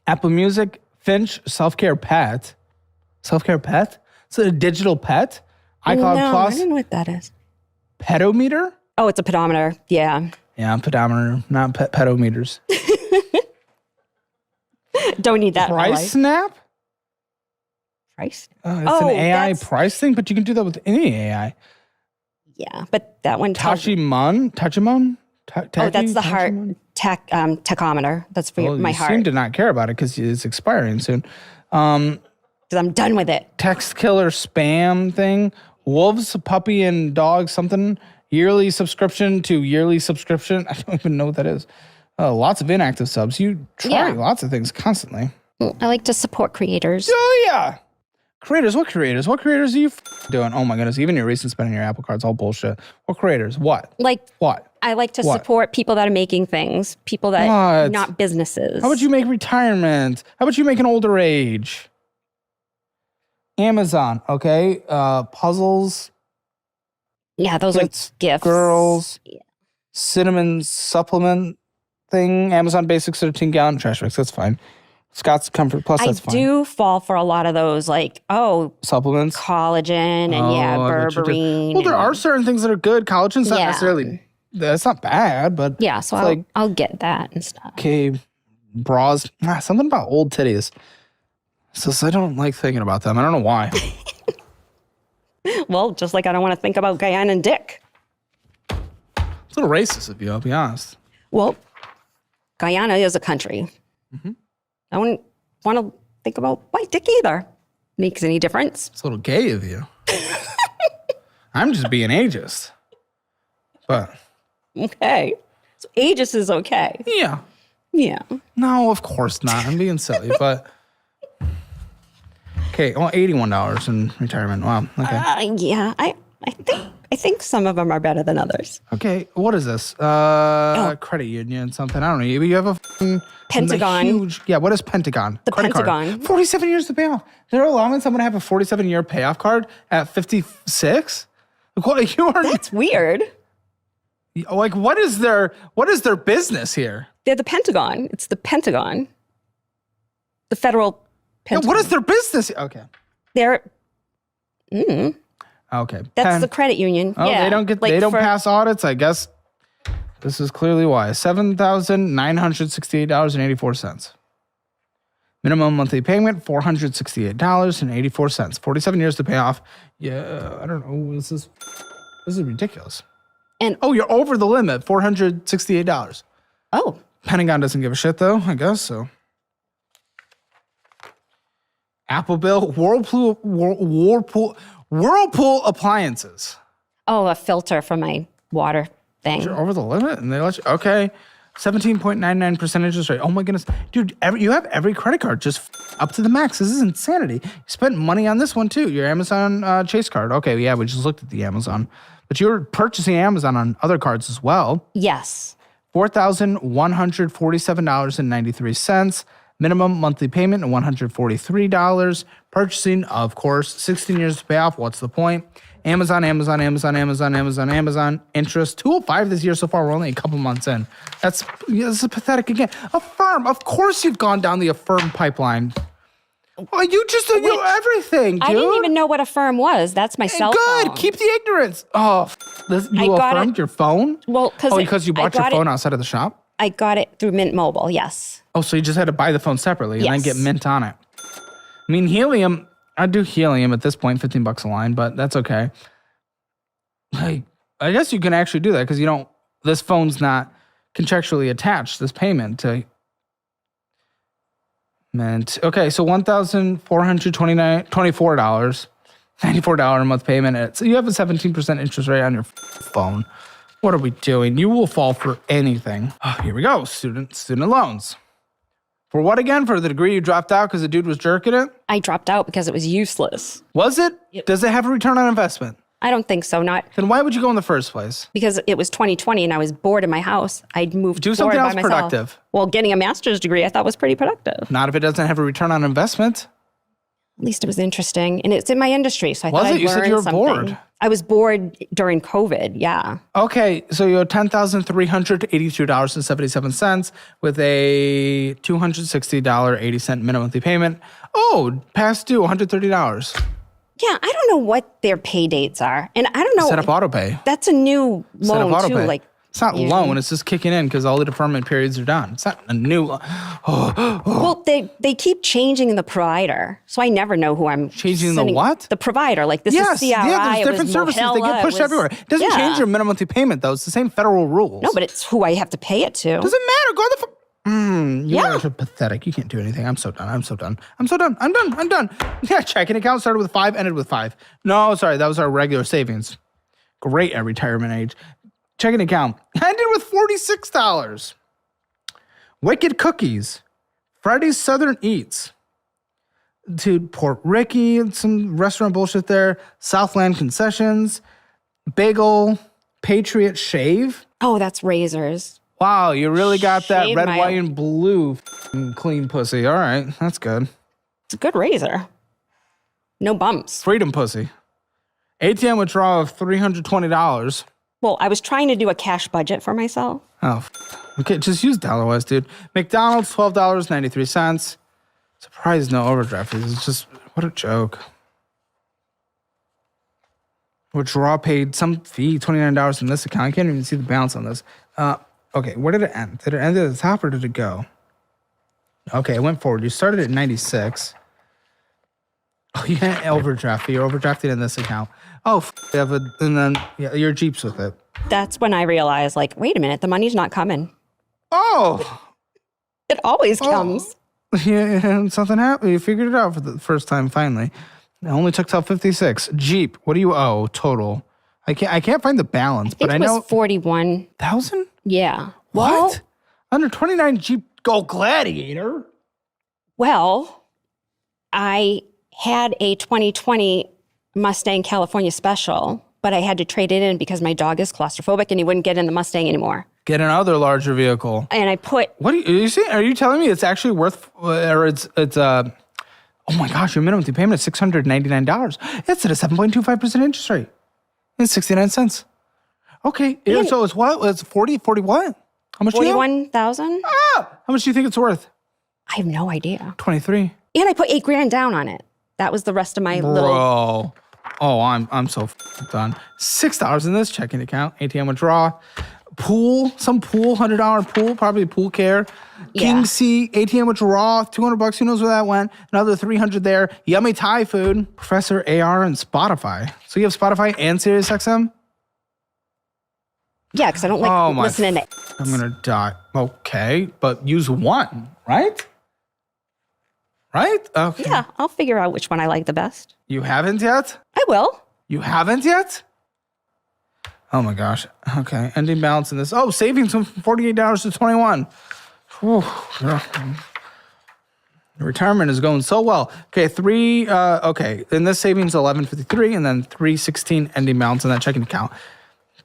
Apple Music, Finch, Self-Care Pet. Self-Care Pet? It's a digital pet? iCloud no, Plus? I don't know what that is. Petometer? Oh, it's a pedometer. Yeah. Yeah, pedometer, not petometers. Don't need that in my Price life. Snap? Price? It's Oh, an AI that's- price thing, but you can do that with any AI. Yeah, but that one... Tachimon? Oh, that's the heart tachometer. That's for my You heart. seem to not care about it because it's expiring soon. Because I'm done with it. Text killer spam thing. Wolves, puppy, and dog something. Yearly subscription to yearly subscription. I don't even know what that is. Lots of inactive subs. You try Yeah. lots of things constantly. I like to support creators. Oh, yeah. Creators? What creators? What creators are you doing? Oh, my goodness. Even your recent spending your Apple Card's all bullshit. What creators? What? Like, What? I like to What? support people that are making things, people that What? not businesses. How about you make retirement? How about you make an older age? Amazon, okay? Puzzles, Yeah, those It's are gifts. girls, Yeah. cinnamon supplement thing, Amazon Basics 13-gallon trash bags. That's fine. Scott's Comfort Plus, I that's fine. do fall for a lot of those, like, Supplements. collagen and I bet you do. berberine. Well, there and- are certain things that are good. Collagen's not Yeah. necessarily, that's not bad, but Yeah, so it's I'll get that and stuff. okay, bras, something about old titties. So I don't like thinking about them. I don't know why. Well, just like I don't want to think about Guyana and Dick. It's a little racist of you, I'll be honest. Well, Guyana is a country. Mm-hmm. I wouldn't want to think about white Dick either. Makes any difference? It's a little gay of you. I'm just being ageist. But Okay. So ageist is okay. yeah. Yeah. No, of course not. I'm being silly, but okay, well, $81 in retirement. Wow. Okay. Yeah. I think some of them are better than others. Okay. What is this? Credit union, something. I don't know. You have a Pentagon. What is Pentagon? The Credit card. Pentagon. 47 years to pay off. They're allowing someone to have a 47-year payoff card at 56? Like, you are That's weird. like, what is their business here? They're the Pentagon. It's the Pentagon. The federal Yeah, Pentagon. what is their business? Okay. They're Okay. that's the credit union. Oh, yeah. they don't Like for- pass audits. I guess this is clearly why. $7,968.84. Minimum monthly payment $468.84. 47 years to pay off. Yeah, I don't know. This is ridiculous. And You're over the limit. $468. oh, Pentagon doesn't give a shit though. I guess so. Apple bill, Whirlpool appliances. a filter for my water thing. You're over the limit, and they let you. Okay, 17.99% interest rate. Oh my goodness, dude! You have every credit card just up to the max. This is insanity. You spent money on this one too. Your Amazon Chase card. Okay, yeah, we just looked at the Amazon, but you're purchasing Amazon on other cards as well. Yes. $4,147.93. Minimum monthly payment $143. Purchasing, of course, 16 years to pay off. What's the point? Amazon. Interest 205 this year so far. We're only a couple months in. This is pathetic again. Affirm. Of course you've gone down the Affirm pipeline. Well, you everything, dude. I didn't even know what Affirm was. That's my cell phone. Good. Keep the ignorance. You got affirmed your phone? Well, because you bought your phone outside of the shop? I got it through Mint Mobile, yes. Oh, so you just had to buy the phone separately and then Yes. get Mint on it. I mean, Helium, I do Helium at this point, $15 a line, but that's okay. Like, I guess you can actually do that because this phone's not contractually attached, this payment to Mint. Okay, so $1,424, $94 a month payment. So you have a 17% interest rate on your phone. What are we doing? You will fall for anything. Oh, here we go. Student loans. For what again? For the degree you dropped out because the dude was jerking it? I dropped out because it was useless. Was it? Yep. Does it have a return on investment? I don't think so. Not Then why would you go in the first place? because it was 2020 and I was bored in my house. I'd moved Do forward something by else myself. productive. Well, getting a master's degree I thought was pretty productive. Not if it doesn't have a return on investment. At least it was interesting. And it's in my industry, so I Was thought it? I'd You said learn you were something. bored. I was bored during COVID, yeah. Okay, so you owe $10,382.77 with a $260.80 minimum monthly payment. Oh, past due, $130. Yeah, I don't know what their pay dates are. And I don't know. Set up autopay. That's a new Set up loan, too. autopay. Like, It's not yeah. loan, it's just kicking in because all the deferment periods are done. It's not a new loan. well, they keep changing the provider. So I never know who I'm Changing the sending- what? The provider. Like this Yes, is CRI. yeah, there's it different was services. They Mohella, get pushed it was- everywhere. It doesn't Yeah. change your minimum monthly payment, though. It's the same federal rules. No, but it's who I have to pay it to. Doesn't matter. Go to the. You Yeah. guys are pathetic. You can't do anything. I'm so done. I'm done. Yeah, checking account started with 5, ended with 5. No, sorry, that was our regular savings. Great at retirement age. Checking account ended with $46. Wicked Cookies, Freddy's Southern Eats, to Port Ricky and some restaurant bullshit there. Southland Concessions, Bagel, Patriot Shave. Oh, that's razors. Wow, you really got that Shave red, my- white, and blue clean pussy. All right, that's good. It's a good razor. No bumps. Freedom pussy. ATM withdrawal of $320. Well, I was trying to do a cash budget for myself. Oh, okay, just use DollarWise, dude. McDonald's, $12.93. Surprised no overdraft fees. It's just, what a joke. Withdraw paid some fee, $29 in this account. I can't even see the balance on this. Okay, where did it end? Did it end at the top or did it go? Okay, it went forward. You started at 96. Oh, you had overdraft fee. You're overdrafted in this account. Oh, and then your Jeep's with it. That's when I realized, like, wait a minute, the money's not coming. Oh, It always comes. yeah, something happened. You figured it out for the first time finally. It only took till 56. Jeep, what do you owe total? I can't find the balance, but I it was know 41. Yeah. What? Well, Under 29 Jeep Go Gladiator. well, I had a 2020 Mustang California Special, but I had to trade it in because my dog is claustrophobic and he wouldn't get in the Mustang anymore. Get another larger vehicle. And I put, What are you saying? Are you telling me it's actually worth, or it's oh my gosh, your minimum payment is $699. It's at a 7.25% interest rate. And 69 cents. Okay, so it's what? It's 40 what? How much do you have? 41,000. How much do you think it's worth? I have no idea. 23. And I put $8,000 down on it. That was the rest of my little. Bro. Oh, I'm so done. $6 in this checking account. ATM withdraw. Pool, some pool, $100 pool, probably pool care. King Yeah. C, ATM withdraw, $200. Who knows where that went? Another $300 there. Yummy Thai food. Professor AR and Spotify. So you have Spotify and SiriusXM? Yeah, because I don't like listening to. I'm gonna die. Okay, but use one, right? Right? Okay. Yeah, I'll figure out which one I like the best. You haven't yet? I will. You haven't yet? Oh my gosh. Okay. Ending balance in this. Oh, savings from $48 to $21. Whew. Retirement is going so well. Okay, okay. In this savings, $11.53, and then $3.16 ending balance in that checking account.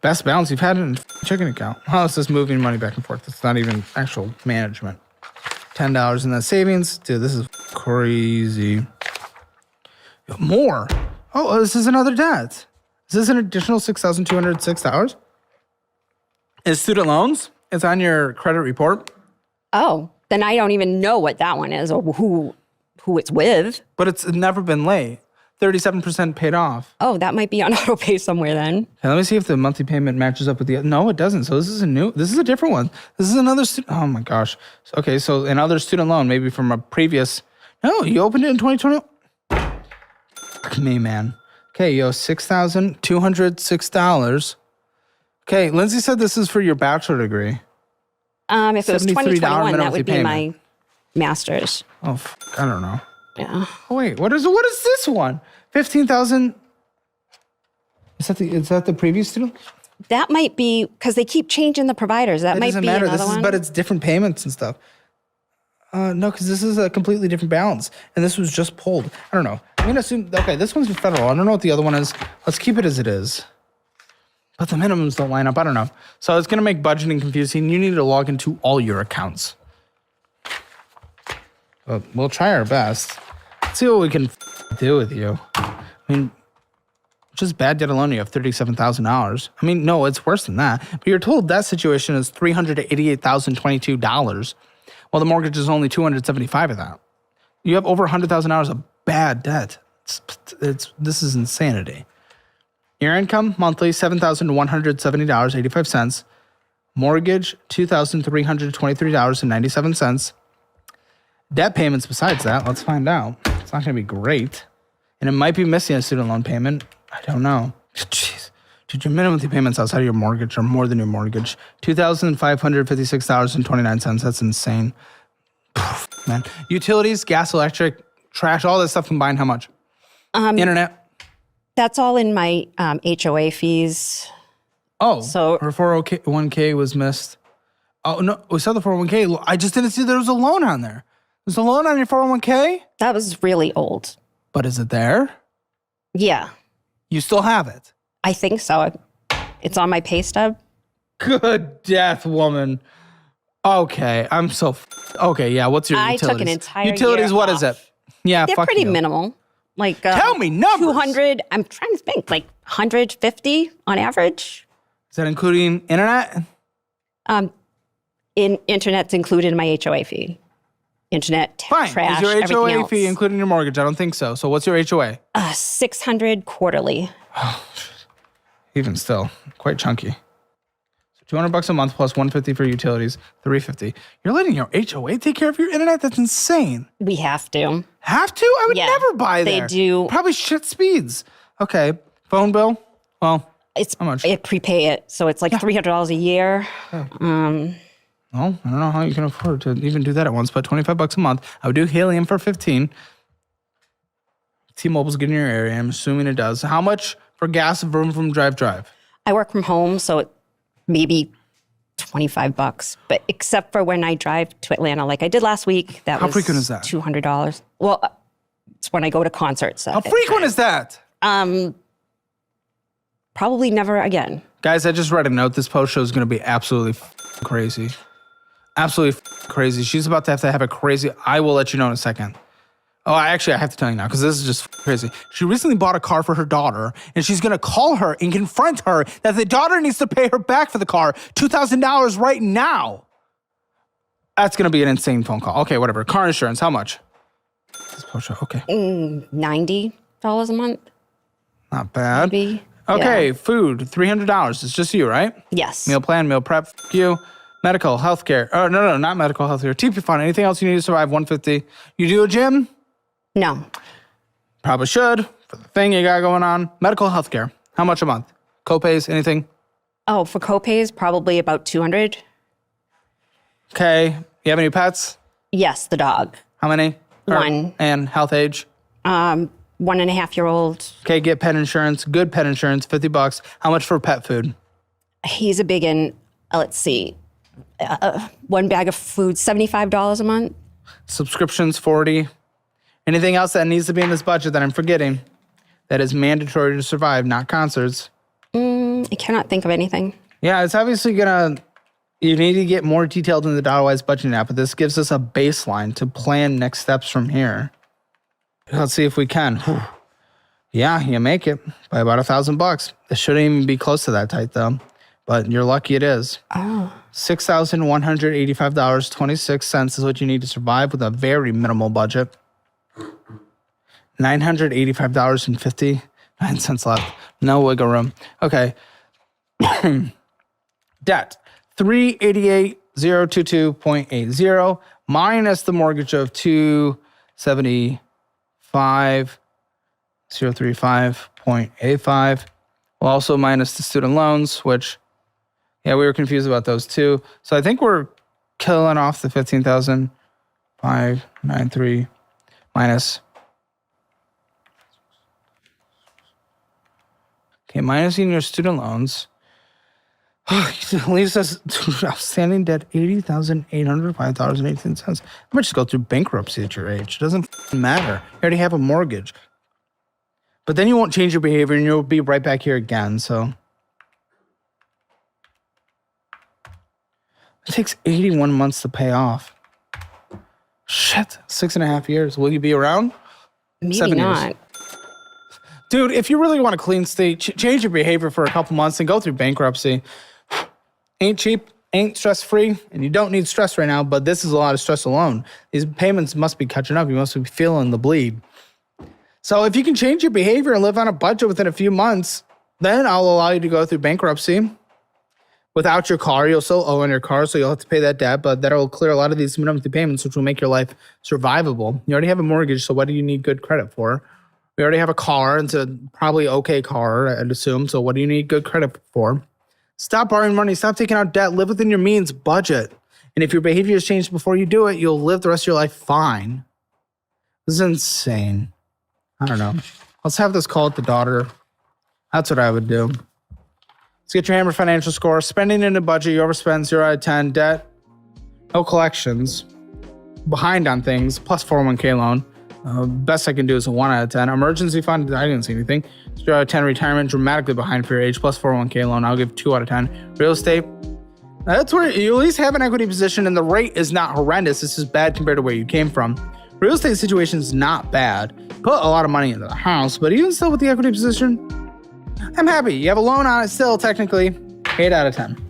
Best balance you've had in a checking account. Oh, it's just moving money back and forth. It's not even actual management. $10 in that savings. Dude, this is crazy. More. Oh, this is another debt. Is this an additional $6,206? Is student loans? It's on your credit report. Oh, then I don't even know what that one is or who it's with. But it's never been late. 37% paid off. Oh, that might be on auto pay somewhere then. Okay, let me see if the monthly payment matches up with the. No, it doesn't. So this is a different one. This is another student. Oh my gosh. Okay, so another student loan, maybe from a previous. No, you opened it in 2020. Fuck me, man. Okay, you owe $6,206. Okay, Lindsay said this is for your bachelor degree. If it was $73 2021, that would be payment. my master's. Oh, I don't know. Yeah. Oh, wait, what is this one? 15,000. Is that the previous student? That might be because they keep changing the providers. That It might doesn't be matter. another one. But it's different payments and stuff. No, because this is a completely different balance, and this was just pulled. I don't know. I'm gonna assume. Okay, this one's federal. I don't know what the other one is. Let's keep it as it is. But the minimums don't line up. I don't know. So it's gonna make budgeting confusing. You need to log into all your accounts. But we'll try our best. Let's see what we can do with you. I mean, just bad debt alone, you have $37,000. I mean, no, it's worse than that. But you're told that situation is $388,022. Well, the mortgage is only $275 of that. You have over $100,000 of bad debt. This is insanity. Your income monthly $7,170.85. Mortgage $2,323.97. Debt payments besides that, let's find out. It's not going to be great, and it might be missing a student loan payment. I don't know. Jeez. Dude, your minimum payments outside of your mortgage are more than your mortgage. $2,556.29. That's insane. Man. Utilities, gas, electric, trash, all this stuff combined, how much? Internet. That's all in my HOA fees. Oh, So- her 401k was missed. Oh, no, we saw the 401k. I just didn't see there was a loan on there. There's a loan on your 401k? That was really old. But is it there? Yeah, You still have it. I think so. It's on my pay stub. Good death, woman. Okay, I'm so. Okay, yeah. What's your I utilities? took an entire utilities. year What is off. it? Yeah, They're fuck pretty you. minimal. Like Tell me numbers. 200. I'm trying to think. Like 150 on average. Is that including internet? Internet's included in my HOA fee. Internet, Fine. trash, Is your everything HOA else. fee including your mortgage? I don't think so. So what's your HOA? 600 quarterly. Even still, quite chunky. So $200 a month plus $150 for utilities, $350. You're letting your HOA take care of your internet? That's insane. We have to. Have to? I would Yeah, never buy they there. do. Probably shit speeds. Okay. Phone bill? Well, It's how much? I prepay it, so it's like $300 a year. Well, I don't know how you can afford to even do that at once, but $25 a month. I would do helium for $15. T-Mobile's good in your area. I'm assuming it does. How much for gas vroom from drive? I work from home, so it maybe $25. But except for when I drive to Atlanta, like I did last week, that How was frequent is that? $200. Well, it's when I go to concerts. How frequent is that? Probably never again. Guys, I just read a note. This post show is going to be absolutely crazy. Absolutely crazy. She's about to have a crazy... I will let you know in a second. Oh, I have to tell you now because this is just crazy. She recently bought a car for her daughter, and she's going to call her and confront her that the daughter needs to pay her back for the car $2,000 right now. That's going to be an insane phone call. Okay, whatever. Car insurance, how much? Okay. $90 a month. Not bad. Maybe. Okay, Yeah. Food, $300. It's just you, right? Yes. Meal plan, meal prep, you. Medical, healthcare. Oh, no, not medical, healthcare. TP fund, anything else you need to survive, $150. You do a gym? No. Probably should for the thing you got going on. Medical, healthcare. How much a month? Copays, anything? Oh, for copays, probably about $200. Okay. You have any pets? Yes, the dog. How many? One. And health age? 1.5-year-old. Okay, get pet insurance. Good pet insurance, $50. How much for pet food? He's a big in, let's see, one bag of food, $75 a month. Subscriptions, $40. Anything else that needs to be in this budget that I'm forgetting that is mandatory to survive, not concerts? I cannot think of anything. Yeah, it's obviously you need to get more detailed in the DollarWise budgeting app, but this gives us a baseline to plan next steps from here. Let's see if we can. Whew. Yeah, you make it by about $1,000. It shouldn't even be close to that tight though, but you're lucky it is. Oh. $6,185.26 is what you need to survive with a very minimal budget. $985.59 left. No wiggle room. Okay. Debt. 388,022.80 minus the mortgage of 275,035.85. We'll also minus the student loans, which, yeah, we were confused about those too. So I think we're killing off the 15,593 minus. Okay, minusing your student loans. Leaves us outstanding debt $80,805.18. I might just go through bankruptcy at your age. It doesn't matter. You already have a mortgage. But then you won't change your behavior and you'll be right back here again. So it takes 81 months to pay off. Shit, 6.5 years. Will you be around? Maybe 7 not. years. Dude, if you really want a clean state, change your behavior for a couple months and go through bankruptcy. Ain't cheap, ain't stress-free, and you don't need stress right now, but this is a lot of stress alone. These payments must be catching up. You must be feeling the bleed. So if you can change your behavior and live on a budget within a few months, then I'll allow you to go through bankruptcy. Without your car, you'll still owe on your car, so you'll have to pay that debt, but that'll clear a lot of these minimum payments, which will make your life survivable. You already have a mortgage, so what do you need good credit for? We already have a car. It's a probably okay car, I'd assume. So what do you need good credit for? Stop borrowing money. Stop taking out debt. Live within your means. Budget. And if your behavior has changed before you do it, you'll live the rest of your life fine. This is insane. I don't know. Let's have this call with the daughter. That's what I would do. Let's get your Hammer financial score. Spending in a budget. You overspend 0 out of 10. Debt. No collections. Behind on things. Plus 401k loan. Best I can do is a 1 out of 10. Emergency fund, I didn't see anything. 0 out of 10. Retirement, dramatically behind for your age, plus 401k loan. I'll give 2 out of 10. Real estate, that's where you at least have an equity position, and the rate is not horrendous. This is bad compared to where you came from. Real estate situation is not bad. Put a lot of money into the house, but even still with the equity position, I'm happy. You have a loan on it still, technically. 8 out of 10.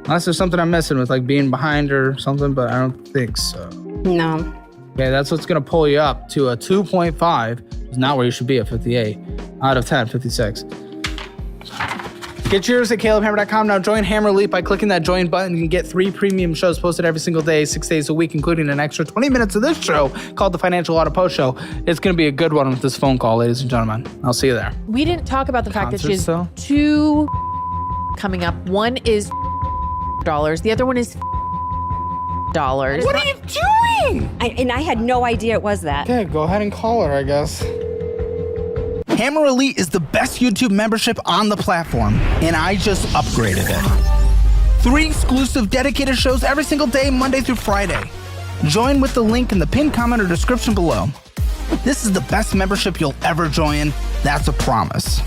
Unless there's something I'm missing with like being behind or something, but I don't think so. No. Okay, that's what's going to pull you up to a 2.5. It's not where you should be at 58. Out of 10, 56. Get yours at calebhammer.com. Now join Hammer Elite by clicking that join button. You can get 3 premium shows posted every single day, 6 days a week, including an extra 20 minutes of this show called the Financial Auto Post Show. It's going to be a good one with this phone call, ladies and gentlemen. I'll see you there. We didn't talk about the fact that Concert she's still? 2 coming up. One is dollars. The other one is dollars. What are you doing? I had no idea it was that. Okay, go ahead and call her, I guess. Hammer Elite is the best YouTube membership on the platform, and I just upgraded it. 3 exclusive dedicated shows every single day, Monday through Friday. Join with the link in the pinned comment or description below. This is the best membership you'll ever join. That's a promise.